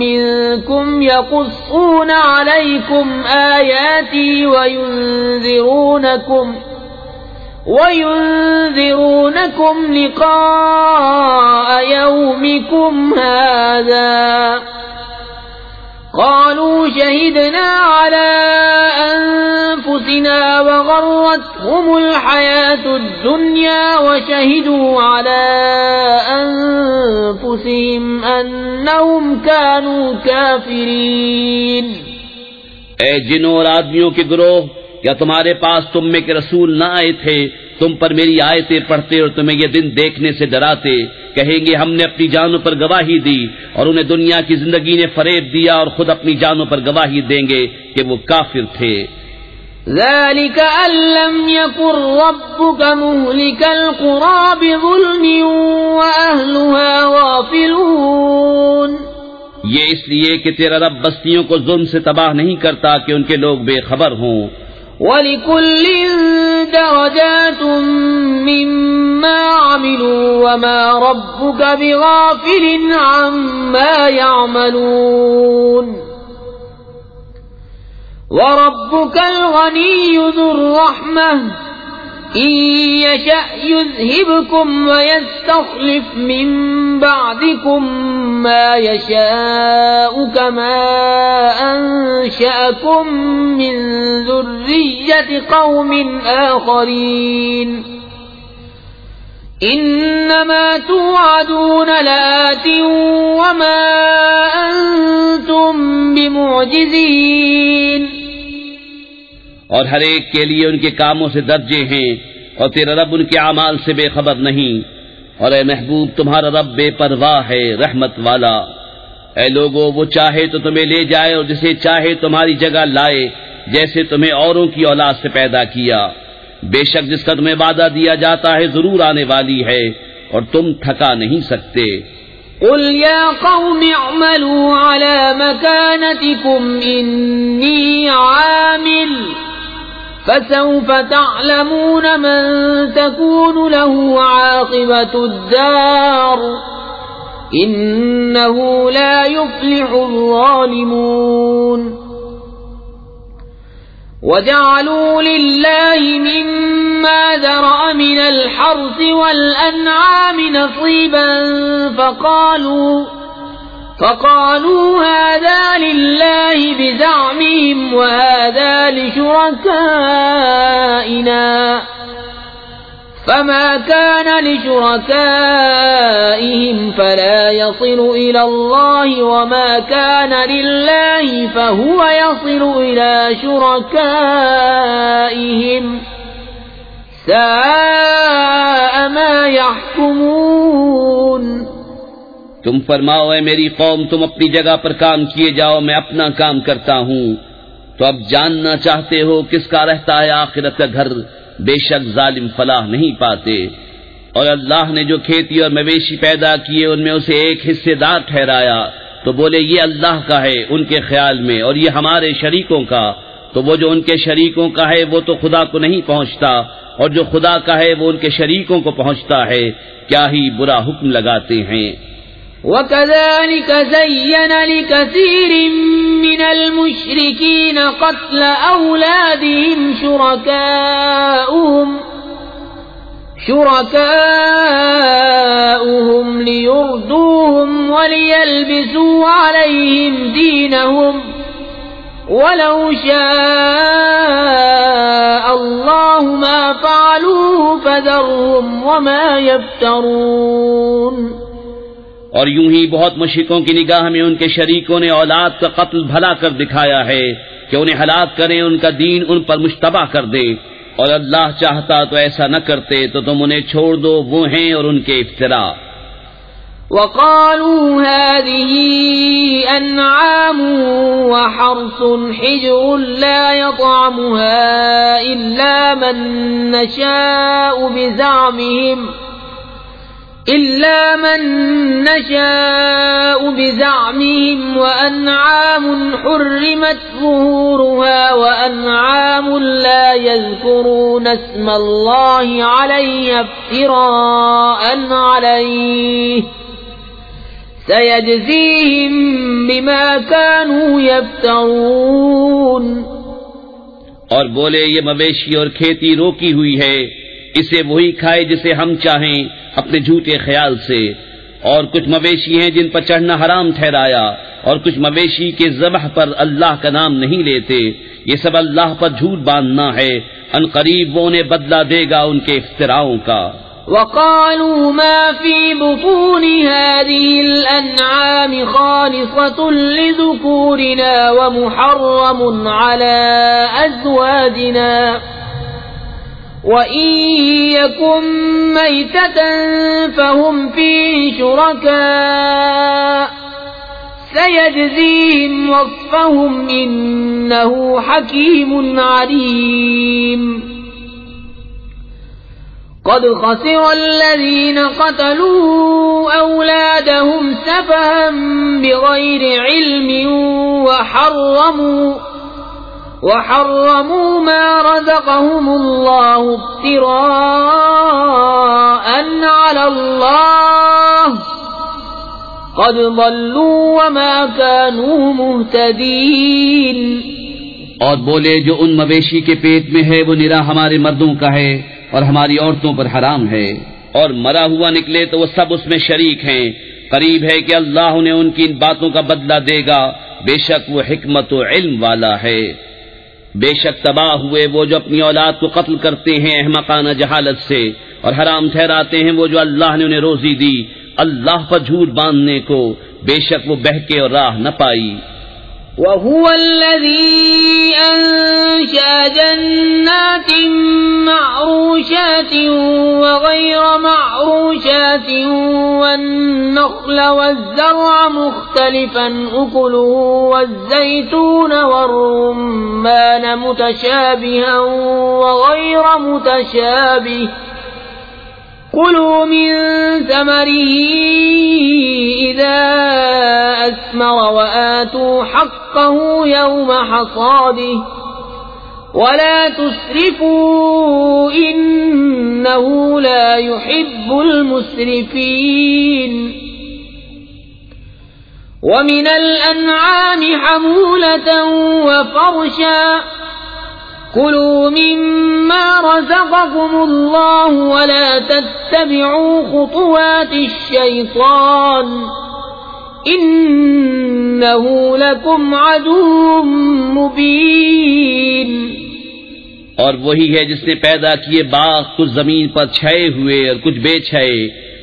منکم یقصون علیکم آیاتی وَيُنذِرُونَكُمْ لِقَاءَ يَوْمِكُمْ هَذَا قَالُوا شَهِدْنَا عَلَى أَنفُسِنَا وَغَرَّتْهُمُ الْحَيَاةُ الدُّنْيَا وَشَهِدُوا عَلَى أَنفُسِهِمْ أَنَّهُمْ كَانُوا كَافِرِينَ۔ اے جنوں اور آدمیوں کے گروہ، کیا تمہارے پاس تم میں کے رسول نہ آئے تھے تم پر میری آیتیں پڑھتے اور تمہیں یہ دن دیکھنے سے ڈراتے؟ کہیں گے ہم نے اپنی جانوں پر گواہی دی، اور انہیں دنیا کی زندگی نے فریب دیا اور خود اپنی جانوں پر گواہی دیں گے کہ وہ کافر تھے۔ ذَلِكَ أَن لَّمْ يَكُن رَّبُّكَ مُهْلِكَ الْقُرَىٰ بِظُلْمٍ وَأَهْلُهَا غَافِلُونَ۔ یہ اس لیے کہ تیرا رب بستیوں کو ظلم سے تباہ نہیں کرتا کہ ان کے لوگ بے خبر ہوں۔ وَلِكُلٍّ دَرَجَاتٌ مِّمَّا عَمِلُوا وَمَا رَبُّكَ بِغَافِلٍ عَمَّا يَعْمَلُونَ۔ وَرَبُّكَ الْغَنِيُّ ذُو الرَّحْمَةِ إِن يَشَأْ يُذْهِبْكُمْ وَيَسْتَخْلِفْ مِن بَعْدِكُم مَّا يَشَاءُ كَمَا أَنشَأَكُم مِّن ذُرِّيَّةِ قَوْمٍ آخَرِينَ إِنَّمَا تُوعَدُونَ لَآتٍ وَمَا أَنتُم بِمُعْجِزِينَ۔ اور ہر ایک کے لیے ان کے کاموں سے درجے ہیں، اور تیرا رب ان کے اعمال سے بے خبر نہیں۔ اور اے محبوب تمہارا رب بے پرواہ ہے، رحمت والا۔ اے لوگو، وہ چاہے تو تمہیں لے جائے اور جسے چاہے تمہاری جگہ لائے، جیسے تمہیں اوروں کی اولاد سے پیدا کیا۔ بے شک جس کا تمہیں وعدہ دیا جاتا ہے ضرور آنے والی ہے، اور تم تھکا نہیں سکتے۔ قل يا قوم اعملوا على مكانتكم إني عامل فسوف تعلمون من تكون له عاقبة الدار إنه لا يفلح الظالمون وجعلوا لله مما ذرأ من الحرث والأنعام نصيبا فقالوا هذا لله بزعمهم وهذا لشركائنا فما كان لشركائهم فلا يصل إلى الله وما كان لله فهو يصل إلى شركائهم ساء ما يحكمون۔ تم فرماؤ اے میری قوم تم اپنی جگہ پر کام کیے جاؤ، میں اپنا کام کرتا ہوں۔ تو اب جاننا چاہتے ہو کس کا رہتا ہے آخرت کا گھر؟ بے شک ظالم فلاح نہیں پاتے۔ اور اللہ نے جو کھیتی اور مویشی پیدا کیے ان میں اسے ایک حصے دار ٹھہرایا، تو بولے یہ اللہ کا ہے ان کے خیال میں، اور یہ ہمارے شریکوں کا۔ تو وہ جو ان کے شریکوں کا ہے وہ تو خدا کو نہیں پہنچتا، اور جو خدا کا ہے وہ ان کے شریکوں کو پہنچتا ہے۔ کیا ہی برا حکم لگاتے ہیں۔ وَكَذَلِكَ زَيَّنَ لِكَثِيرٍ مِّنَ الْمُشْرِكِينَ قَتْلَ أَوْلَادِهِمْ شُرَكَاؤُهُمْ لِيُرْدُوهُمْ وَلِيَلْبِسُوا عَلَيْهِمْ دِينَهُمْ وَلَوْ شَاءَ اللَّهُ مَا فَعَلُوهُ فَذَرْهُمْ وَمَا يَفْتَرُونَ۔ اور یوں ہی بہت مشرکوں کی نگاہ میں ان کے شریکوں نے اولاد کا قتل بھلا کر دکھایا ہے کہ انہیں ہلاک کریں، ان کا دین ان پر مشتبہ کر دیں، اور اللہ چاہتا تو ایسا نہ کرتے، تو تم انہیں چھوڑ دو، وہ ہیں اور ان کے افتراء۔ وَقَالُوا هَٰذِهِ أَنْعَامٌ وَحَرْثٌ حِجْرٌ لَّا يَطْعَمُهَا إِلَّا مَن نَّشَاءُ بِزَعْمِهِمْ وَأَنْعَامٌ حُرِّمَتْ ظُهُورُهَا وَأَنْعَامٌ لَّا يَذْكُرُونَ اسْمَ اللَّهِ عَلَيْهَا افْتِرَاءً عَلَيْهِ سَيَجْزِيهِم بِمَا كَانُوا يَفْتَرُونَ۔ اور بولے یہ مویشی اور کھیتی روکی ہوئی ہے، اسے وہی کھائے جسے ہم چاہیں اپنے جھوٹے خیال سے۔ اور کچھ مویشی ہیں جن پر چڑھنا حرام ٹھہرایا، اور کچھ مویشی کے ذبح پر اللہ کا نام نہیں لیتے، یہ سب اللہ پر جھوٹ باندھنا ہے، ان قریب وہ انہیں بدلہ دے گا ان کے افتراؤں کا۔ وَقَالُوا مَا فِي بُطُونِ هَٰذِهِ الْأَنْعَامِ خَالِصَةٌ لِّذُكُورِنَا وَمُحَرَّمٌ عَلَىٰ أَزْوَاجِنَا وَإِن يَكُن مَّيْتَةً فَهُمْ فِيهِ شُرَكَاءُ سَيَجْزِيهِمْ وَصْفَهُمْ إِنَّهُ حَكِيمٌ عَلِيمٌ۔ قَدْ خَسِرَ الَّذِينَ قَتَلُوا أَوْلَادَهُمْ سَفَهًا بِغَيْرِ عِلْمٍ وَحَرَّمُوا مَا رَزَقَهُمُ اللَّهُ افْتِرَاءً عَلَى اللَّهِ قَدْ ضَلُّوا وَمَا كَانُوا مُهْتَدِينَ۔ اور بولے جو ان مویشی کے پیٹ میں ہے وہ نرا ہمارے مردوں کا ہے اور ہماری عورتوں پر حرام ہے، اور مرا ہوا نکلے تو وہ سب اس میں شریک ہیں، قریب ہے کہ اللہ انہیں ان کی ان باتوں کا بدلہ دے گا، بے شک وہ حکمت و علم والا ہے۔ بے شک تباہ ہوئے وہ جو اپنی اولاد کو قتل کرتے ہیں احمقانہ جہالت سے، اور حرام ٹھہراتے ہیں وہ جو اللہ نے انہیں روزی دی اللہ پر جھوٹ باندھنے کو، بے شک وہ بہکے اور راہ نہ پائی۔ وهو الذي أنشأ جنات معروشات وغير معروشات والنخل والزرع مختلفا أكله والزيتون والرمان متشابها وغير متشابه كلوا من ثمره إذا أثمر وآتوا حقه يوم حصاده ولا تسرفوا إنه لا يحب المسرفين ومن الأنعام حمولة وفرشا كلوا مما رزقكم الله ولا تتبعوا خطوات الشيطان إنه لكم عدو مبين. اور وہی ہے جس نے پیدا کیے باغ کچھ زمین پر چھائے ہوئے اور کچھ بے چھائے،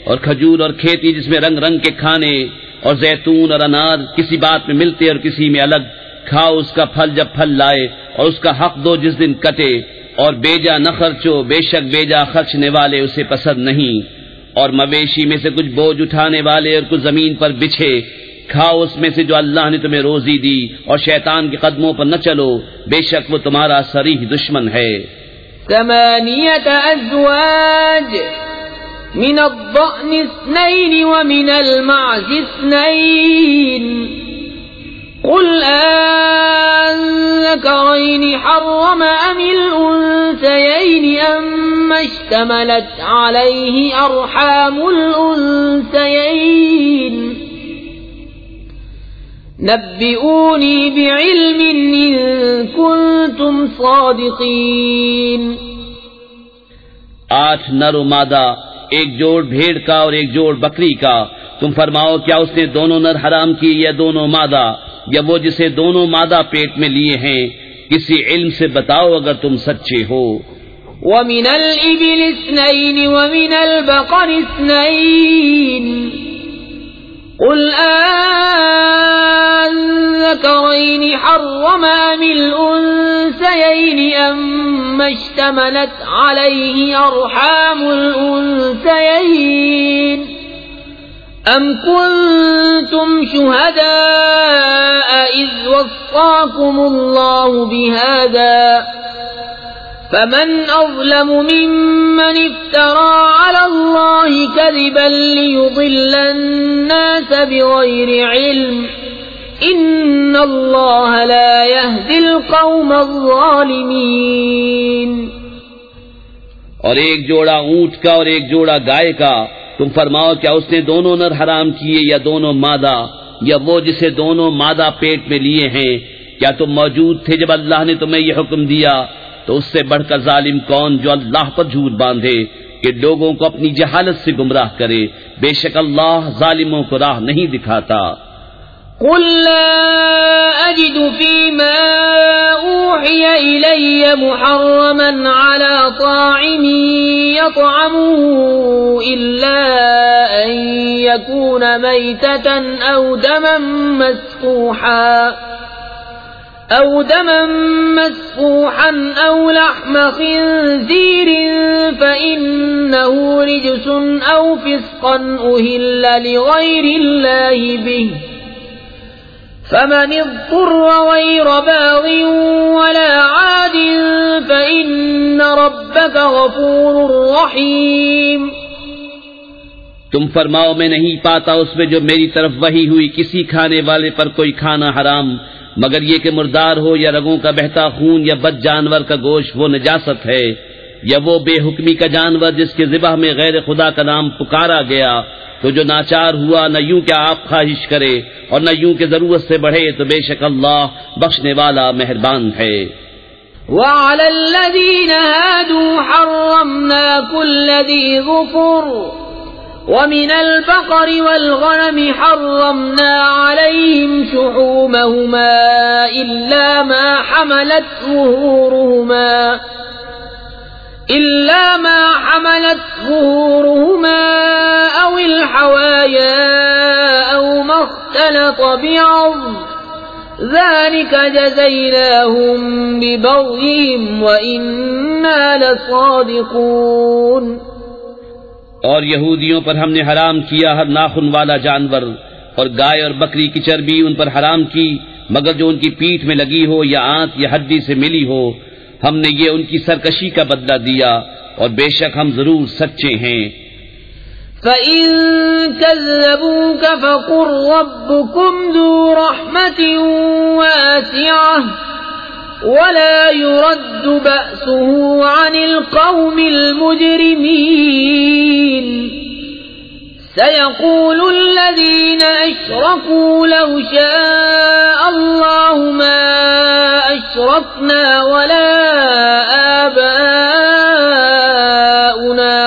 اور کھجور اور کھیتی جس میں رنگ رنگ کے کھانے، اور زیتون اور انار کسی بات میں ملتے اور کسی میں الگ. کھاؤ اس کا پھل جب پھل لائے اور اس کا حق دو جس دن کٹے، اور بیجا نہ خرچو، بے شک بیجا خرچنے والے اسے پسند نہیں. اور مویشی میں سے کچھ بوجھ اٹھانے والے اور کچھ زمین پر بچھے. کھاؤ اس میں سے جو اللہ نے تمہیں روزی دی، اور شیطان کے قدموں پر نہ چلو، بے شک وہ تمہارا صریح دشمن ہے. 8 أزواج من الضأن 2 ومن المعز 2 قل أذكرين حرم أم الأنثيين أما اشتملت عليه أرحام الأنثيين نبئوني بعلم إن كنتم صادقين. 8 نر و مادہ، ایک جوڑ بھیڑ کا اور ایک جوڑ بکری کا. تم فرماؤ کیا اس نے دونوں نر حرام کی یا دونوں مادہ، یا وہ جسے دونوں مادہ پیٹ میں لیے ہیں؟ کسی علم سے بتاؤ اگر تم سچے ہو. وَمِنَ الْإِبِلِ 2 وَمِنَ الْبَقَرِ 2 قُلْ أَذَكَرَيْنِ حَرَّمَ أَمِ الْأُنثَيَيْنِ أَمَّا اشْتَمَلَتْ عَلَيْهِ أَرْحَامُ الْأُنثَيَيْنِ أَمْ كُنتُمْ شُهَدَاءَ إِذْ وَصَّاكُمُ اللَّهُ بِهَذَا فَمَنْ أَظْلَمُ مِمَّنِ افْتَرَى عَلَى اللَّهِ كَذِبًا لِيُضِلَّ النَّاسَ بِغَيْرِ عِلْمٍ إِنَّ اللَّهَ لَا يَهْدِي الْقَوْمَ الظَّالِمِينَ. اور ایک جوڑا اونٹ کا اور ایک جوڑا گائے کا. تم فرماؤ کیا اس نے دونوں نر حرام کیے یا دونوں مادہ، یا وہ جسے دونوں مادہ پیٹ میں لیے ہیں؟ کیا تم موجود تھے جب اللہ نے تمہیں یہ حکم دیا؟ تو اس سے بڑھ کر ظالم کون جو اللہ پر جھوٹ باندھے کہ لوگوں کو اپنی جہالت سے گمراہ کرے. بے شک اللہ ظالموں کو راہ نہیں دکھاتا. قل لا أجد فيما أوحي إلي محرما على طاعم يطعمه إلا أن يكون ميتة أو دما مسفوحا أو لحم خنزير فإنه رجس أو فسقا أهل لغير الله به فمن اضطر غير باغ ولا عاد فإن ربك غفور رحيم. تم فرماؤ میں نہیں پاتا اس میں جو میری طرف وحی ہوئی کسی کھانے والے پر کوئی کھانا حرام مگر یہ کہ مردار ہو یا رگوں کا بہتا خون یا بد جانور کا گوشت وہ نجاست ہے، یا وہ بے حکمی کا جانور جس کے ذبح میں غیر خدا کا نام پکارا گیا. تو جو ناچار ہوا نہ یوں کہ آپ خواہش کرے اور نہ یوں کہ ضرورت سے بڑھے تو بے شک اللہ بخشنے والا مہربان ہے. وَعَلَى الَّذِينَ هَادُوا حَرَّمْنَا كُلَّ ذِي ظُفُرٍ وَمِنَ الْبَقَرِ وَالْغَنَمِ حَرَّمْنَا عَلَيْهِمْ شُحُومَهُمَا إِلَّا مَا حَمَلَتْ ظُهُورُهُمَا أَوِ الْحَوَايَا أَوْ مَا اخْتَلَطَ بِعَظْمٍ ذلك جزيناهم ببغيهم وإنا لصادقون. اور یہودیوں پر ہم نے حرام کیا ہر ناخن والا جانور، اور گائے اور بکری کی چربی ان پر حرام کی مگر جو ان کی پیٹھ میں لگی ہو یا آنت یا ہڈی سے ملی ہو. ہم نے یہ ان کی سرکشی کا بدلہ دیا اور بے شک ہم ضرور سچے ہیں. فَإِن كَذَّبُوكَ فَقُلْ رَبُّكُمْ ذُو رَحْمَةٍ وَاسِعَةٍ وَلَا يُرَدُّ بَأْسُهُ عَنِ الْقَوْمِ الْمُجْرِمِينَ. سَيَقُولُ الَّذِينَ أَشْرَكُوا لَوْ شَاءَ اللَّهُ مَا أَشْرَكْنَا وَلَا آبَاؤُنَا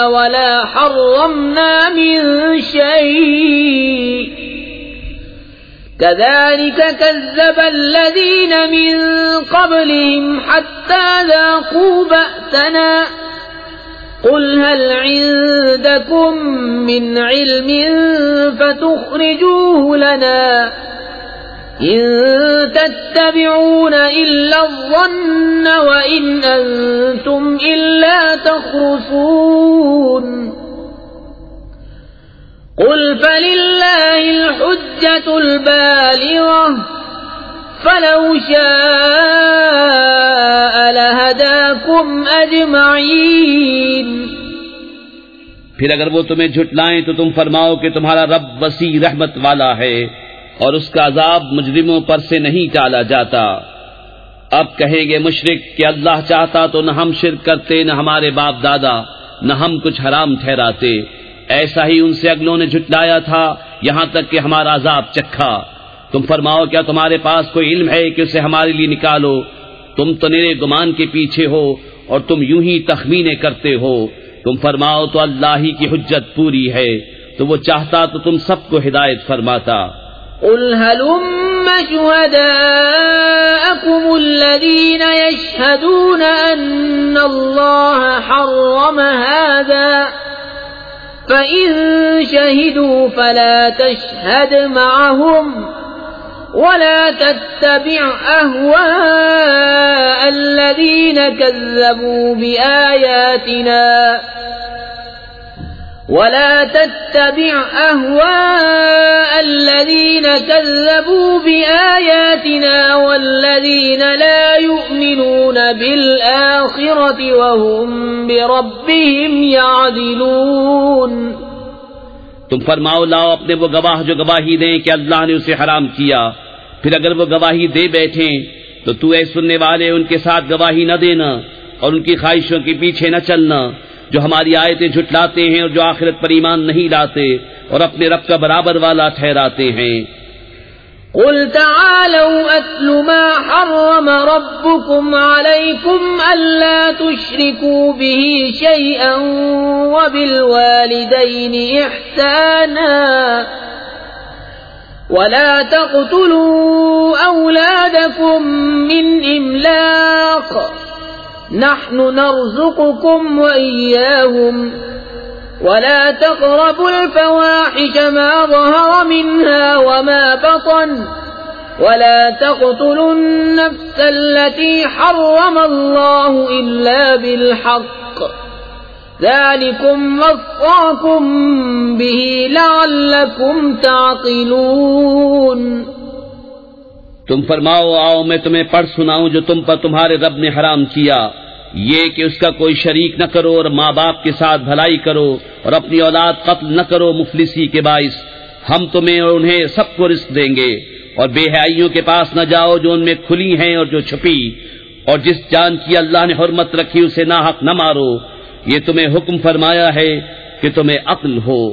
وَلَا حَرَّمْنَا مِن شَيْءٍ كَذَلِكَ كَذَّبَ الَّذِينَ مِن قَبْلِهِمْ حَتَّى ذَاقُوا بَأْسَنَا. قُلْ هَلْ عِندَكُم مِّنْ عِلْمٍ فَتُخْرِجُوهُ لَنَا إِن تَتَّبِعُونَ إِلَّا الظَّنَّ وَإِنْ أَنتُمْ إِلَّا تَخْرُصُونَ. قُلْ فَلِلَّهِ الْحُجَّةُ الْبَالِغَةُ فَلَوْ شَاءَ لَهَدَاكُمْ أَجْمَعِينَ. پھر اگر وہ تمہیں جھٹلائیں تو تم فرماؤ کہ تمہارا رب وسیع رحمت والا ہے اور اس کا عذاب مجرموں پر سے نہیں ٹالا جاتا. اب کہیں گے مشرک کہ اللہ چاہتا تو نہ ہم شرک کرتے نہ ہمارے باپ دادا نہ ہم کچھ حرام ٹھہراتے. ایسا ہی ان سے اگلوں نے جھٹلایا تھا یہاں تک کہ ہمارا عذاب چکھا. تم فرماؤ کیا تمہارے پاس کوئی علم ہے کہ اسے ہمارے لیے نکالو؟ تم تو نرے گمان کے پیچھے ہو اور تم یوں ہی تخمینے کرتے ہو. تم فرماؤ تو اللہ ہی کی حجت پوری ہے، تو وہ چاہتا تو تم سب کو ہدایت فرماتا. قُلْ هَلُمَّ شُهَدَاءَكُمُ الَّذِينَ يَشْهَدُونَ أَنَّ اللَّهَ حَرَّمَ هَذَا فَإِن شَهِدُوا فَلَا تَشْهَدْ مَعَهُمْ وَلَا تَتَّبِعْ أَهْوَاءَ الَّذِينَ كَذَّبُوا بِآيَاتِنَا وَالَّذِينَ لَا يُؤْمِنُونَ بِالْآخِرَةِ وَهُمْ بِرَبِّهِمْ يَعْدِلُونَ. تم فرماؤ لاؤ اپنے وہ گواہ جو گواہی دیں کہ اللہ نے اسے حرام کیا. پھر اگر وہ گواہی دے بیٹھیں تو تو اے سننے والے ان کے ساتھ گواہی نہ دینا اور ان کی خواہشوں کے پیچھے نہ چلنا جو ہماری آیتیں جھٹلاتے ہیں اور جو آخرت پر ایمان نہیں لاتے اور اپنے رب کا برابر والا ٹھہراتے ہیں. قُلْ تَعَالَوْا أَتْلُ مَا حَرَّمَ رَبُّكُمْ عَلَيْكُمْ أَلَّا تُشْرِكُوا بِهِ شَيْئًا وَبِالْوَالِدَيْنِ إِحْسَانًا وَلَا تَقْتُلُوا أَوْلَادَكُمْ مِنْ إِمْلَاقٍ نَحْنُ نَرْزُقُكُمْ وَإِيَّاهُمْ وَلَا تَقْرَبُوا الْفَوَاحِشَ مَا ظَهَرَ مِنْهَا وَمَا بَطَنَ وَلَا تَقْتُلُوا النَّفْسَ الَّتِي حَرَّمَ اللَّهُ إِلَّا بِالْحَقِّ ذَلِكُمْ وَصَّاكُمْ بِهِ لَعَلَّكُمْ تَعْقِلُونَ. تم فرماؤ آؤ میں تمہیں پڑھ سناؤں جو تم پر تمہارے رب نے حرام کیا، یہ کہ اس کا کوئی شریک نہ کرو اور ماں باپ کے ساتھ بھلائی کرو اور اپنی اولاد قتل نہ کرو مفلسی کے باعث. ہم تمہیں اور انہیں سب کو رزق دیں گے. اور بے حیائیوں کے پاس نہ جاؤ جو ان میں کھلی ہیں اور جو چھپی، اور جس جان کی اللہ نے حرمت رکھی اسے ناحق نہ مارو. یہ تمہیں حکم فرمایا ہے کہ تمہیں عقل ہو.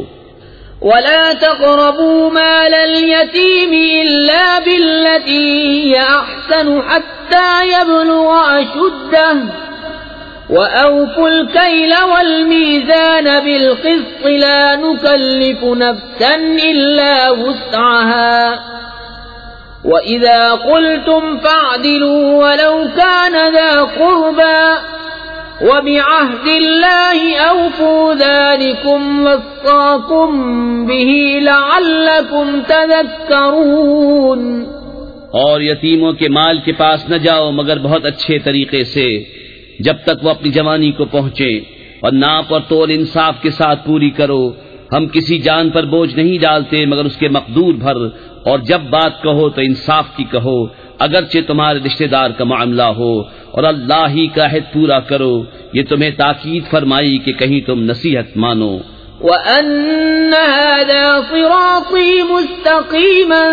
وَلَا تَقْرَبُوا مَالَ الْيَتِيمِ إِلَّا بِالَّتِي هِيَ أَحْسَنُ حَتَّى يَبْلُغَ أَشُدَّهُ وَأَوْفُوا الْكَيْلَ وَالْمِيزَانَ بِالْقِسْطِ لَا نُكَلِّفُ نَفْسًا إِلَّا وُسْعَهَا وَإِذَا قُلْتُمْ فَاعْدِلُوا وَلَوْ كَانَ ذَا قُرْبَى وَبِعَهْدِ اللَّهِ أَوْفُوا ذَلِكُمْ وَصَّاكُمْ بِهِ لَعَلَّكُمْ تَذَكَّرُونَ. اور یتیموں کے مال کے پاس نہ جاؤ مگر بہت اچھے طریقے سے جب تک وہ اپنی جوانی کو پہنچے، اور ناپ اور تول انصاف کے ساتھ پوری کرو۔ ہم کسی جان پر بوجھ نہیں ڈالتے مگر اس کے مقدور بھر، اور جب بات کہو تو انصاف کی کہو، اگرچہ تمہارے رشتہ دار کا معاملہ ہو، اور اللہ ہی کا عہد پورا کرو۔ یہ تمہیں تاکید فرمائی کہ کہیں تم نصیحت مانو۔ وَأَنَّ هَذَا صِرَاطِي مُسْتَقِيمًا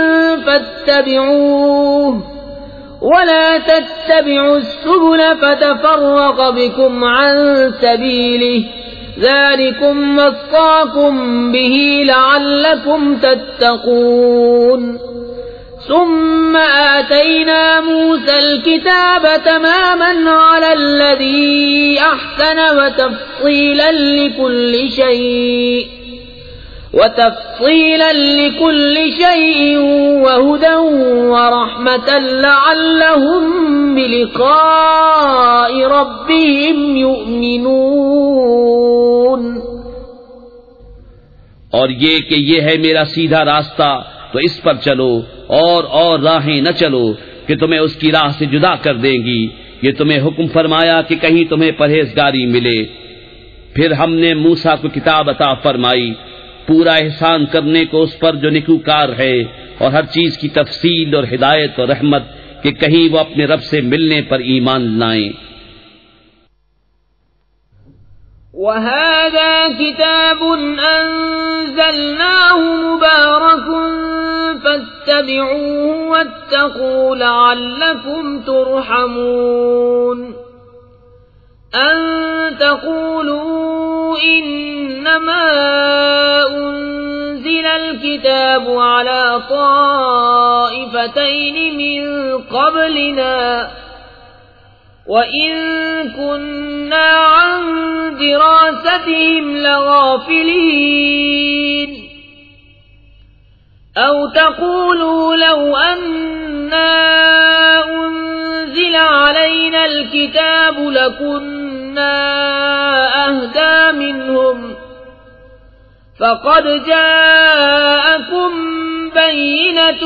فَاتَّبِعُوهُ وَلَا تَتَّبِعُوا السُّبُلَ فَتَفَرَّقَ بِكُمْ عَن سَبِيلِهِ ذَلِكُمْ وَصَّاكُمْ بِهِ لَعَلَّكُمْ تَتَّقُونَ ثم آتينا موسى الكتاب تماما على الذي أحسن وتفصيلا لكل شيء وهدى ورحمة لعلهم بلقاء ربهم يؤمنون۔ اور یہ کہ یہ ہے میرا سیدھا راستہ تو اس پر چلو، اور راہیں نہ چلو کہ تمہیں اس کی راہ سے جدا کر دیں گی۔ یہ تمہیں حکم فرمایا کہ کہیں تمہیں پرہیزگاری ملے۔ پھر ہم نے موسیٰ کو کتاب عطا فرمائی، پورا احسان کرنے کو اس پر جو نیکوکار ہے، اور ہر چیز کی تفصیل اور ہدایت اور رحمت کہ کہیں وہ اپنے رب سے ملنے پر ایمان لائیں۔ وَهَذَا كِتَابٌ أَنزَلْنَاهُ مُبَارَكٌ فَاتَّبِعُوهُ وَاتَّقُوا لَعَلَّكُمْ تُرْحَمُونَ۔ أَن تَقُولُوا إِنَّمَا أُنزِلَ الْكِتَابُ عَلَى طَائِفَتَيْنِ مِن قَبْلِنَا وَإِن كُنَّا عَن دِرَاسَتِهِمْ لَغَافِلِينَ أَوْ تَقُولُوا لَوْ أَنَّا أُنزِلَ عَلَيْنَا الْكِتَابُ لَكُنَّا أَهْدَى مِنْهُمْ فَقَدْ جَاءَكُمْ بَيِّنَةٌ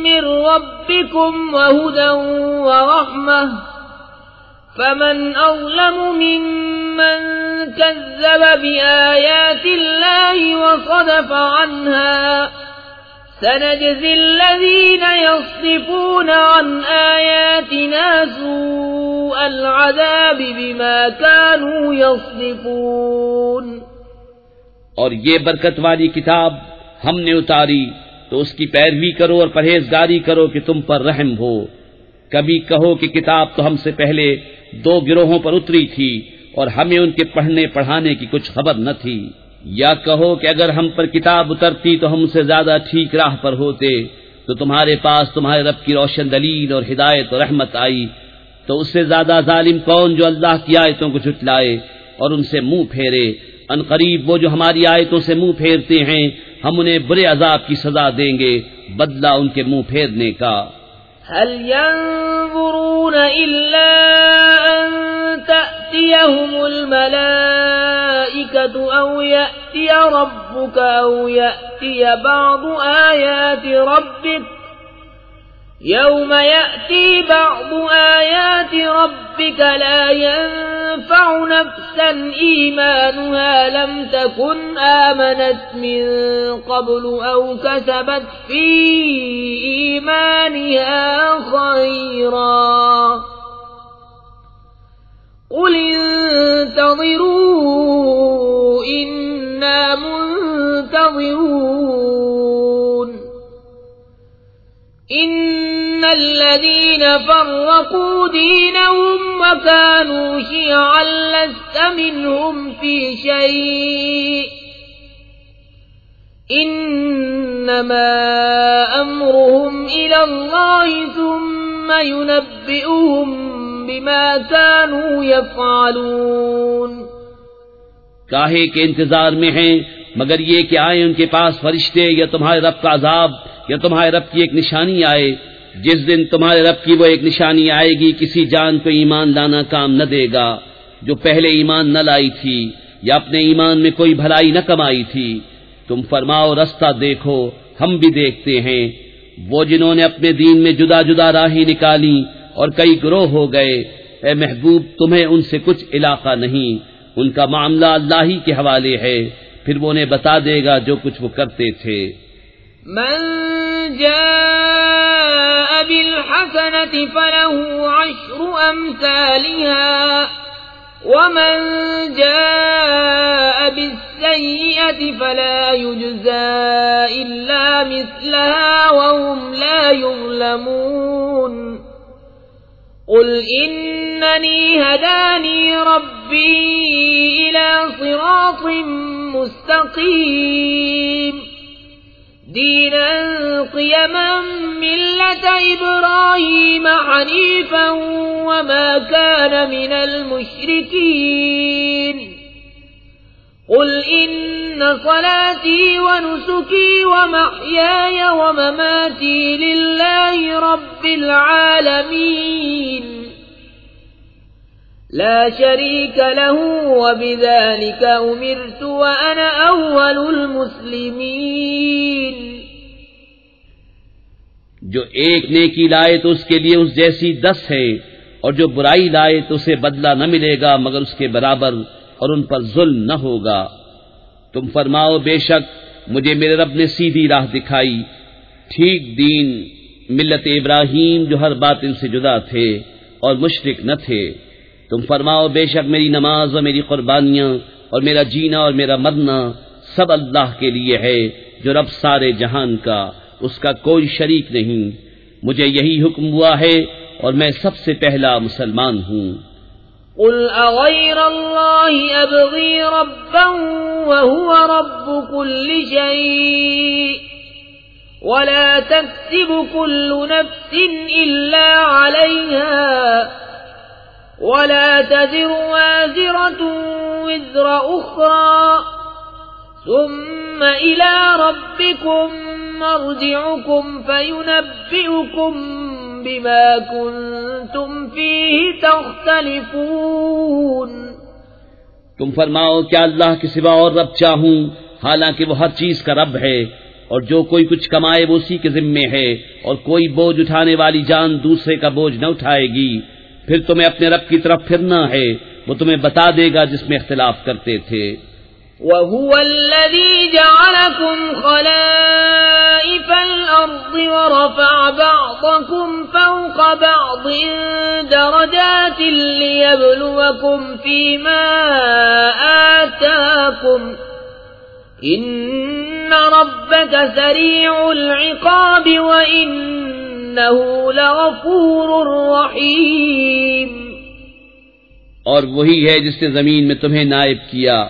مِّن رَّبِّكُمْ وَهُدًى وَرَحْمَةٌ فَمَنْ أَظْلَمُ مِمَّنْ كَذَّبَ بِآيَاتِ اللَّهِ وَصَدَفَ عَنْهَا سَنَجْزِي الَّذِينَ يَصْدِفُونَ عَنْ آيَاتِنَا سُوءَ الْعَذَابِ بِمَا كَانُوا يَصْدِفُونَ۔ اور یہ برکت والی کتاب ہم نے اتاری تو اس کی پیروی کرو اور پرہیزگاری کرو کہ تم پر رحم ہو۔ کبھی کہو کہ کتاب تو ہم سے پہلے 2 گروہوں پر اتری تھی اور ہمیں ان کے پڑھنے پڑھانے کی کچھ خبر نہ تھی، یا کہو کہ اگر ہم پر کتاب اترتی تو ہم سے زیادہ ٹھیک راہ پر ہوتے، تو تمہارے پاس تمہارے رب کی روشن دلیل اور ہدایت اور رحمت آئی، تو اس سے زیادہ ظالم کون جو اللہ کی آیتوں کو جھٹلائے اور ان سے منہ پھیرے۔ ان قریب وہ جو ہماری آیتوں سے منہ پھیرتے ہیں ہم انہیں برے عذاب کی سزا دیں گے، بدلہ ان کے منہ پھیرنے کا۔ هل ينظرون إلا أن تأتيهم الملائكة أو يأتي ربك أو يأتي بعض آيات ربك يوم يأتي بعض آيات ربك لا ينفع نفسا إيمانها لم تكن آمنت من قبل أو كسبت في إيمانها خيرا قل انتظروا إنا منتظرون إن الذين فرقوا دينهم وكانوا شيعا لست منهم في شيء إنما أمرهم إلى الله ثم ينبئهم بما كانوا يفعلون۔ کاہے کے انتظار میں ہیں مگر یہ کہ آئے ان کے پاس فرشتے یا تمہارے رب کا عذاب یا تمہارے رب کی ایک نشانی آئے۔ جس دن تمہارے رب کی وہ ایک نشانی آئے گی کسی جان کو ایمان لانا کام نہ دے گا جو پہلے ایمان نہ لائی تھی یا اپنے ایمان میں کوئی بھلائی نہ کمائی تھی۔ تم فرماؤ رستہ دیکھو ہم بھی دیکھتے ہیں، وہ جنہوں نے اپنے دین میں جدا جدا راہیں نکالی اور کئی گروہ ہو گئے، اے محبوب تمہیں ان سے کچھ علاقہ نہیں، ان کا معاملہ اللہ ہی کے حوالے ہے، پھر وہ انہیں بتا دے گا جو کچھ وہ کرتے تھے۔ من جاء بالحسنة فله عشر أمثالها ومن جاء بالسيئة فلا يجزى إلا مثلها وهم لا يظلمون قل إنني هداني ربي إلى صراط مستقيم دينا قيما ملة إبراهيم حنيفا وما كان من المشركين قل إن صلاتي ونسكي ومحياي ومماتي لله رب العالمين لا شريك له وبذلك أمرت وأنا أول المسلمين۔ جو ایک نیکی لائے تو اس کے لیے اس جیسی 10 ہے، اور جو برائی لائے تو اسے بدلہ نہ ملے گا مگر اس کے برابر، اور ان پر ظلم نہ ہوگا۔ تم فرماؤ بے شک مجھے میرے رب نے سیدھی راہ دکھائی، ٹھیک دین، ملت ابراہیم جو ہر باطل سے جدا تھے اور مشرک نہ تھے۔ تم فرماؤ بے شک میری نماز اور میری قربانیاں اور میرا جینا اور میرا مرنا سب اللہ کے لیے ہے جو رب سارے جہان کا، اس کا کوئی شریک نہیں۔ مجھے یہی حکم ہوا ہے اور میں سب سے پہلا مسلمان ہوں۔ قل اغير الله ابغي ربا وهو رب كل شيء ولا تكسب كل نفس الا عليها ولا تزر وازرة وزر اخرى ثم الى ربكم مرجعكم فينبئكم بما كنتم فيه تختلفون۔ تم فرماؤ کیا اللہ کے سوا اور رب چاہوں، حالانکہ وہ ہر چیز کا رب ہے، اور جو کوئی کچھ کمائے وہ اسی کے ذمے ہے، اور کوئی بوجھ اٹھانے والی جان دوسرے کا بوجھ نہ اٹھائے گی۔ پھر تمہیں اپنے رب کی طرف پھرنا ہے، وہ تمہیں بتا دے گا جس میں اختلاف کرتے تھے۔ وَهُوَ الَّذِي جَعَلَكُمْ خَلَائِفَ الْأَرْضِ وَرَفَعَ بَعْضَكُمْ فَوْقَ بَعْضٍ دَرَجَاتٍ لِيَبْلُوَكُمْ فِيمَا آتَاكُمْ إِنَّ رَبَّكَ سَرِيعُ الْعِقَابِ وَإِنَّهُ لَغَفُورٌ رَحِيمٌ۔ اور وہی ہے جس نے زمین میں تمہیں نائب کیا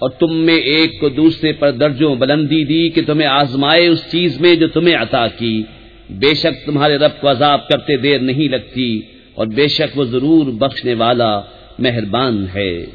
اور تم میں ایک کو دوسرے پر درجوں بلندی دی کہ تمہیں آزمائے اس چیز میں جو تمہیں عطا کی۔ بے شک تمہارے رب کو عذاب کرتے دیر نہیں لگتی، اور بے شک وہ ضرور بخشنے والا مہربان ہے۔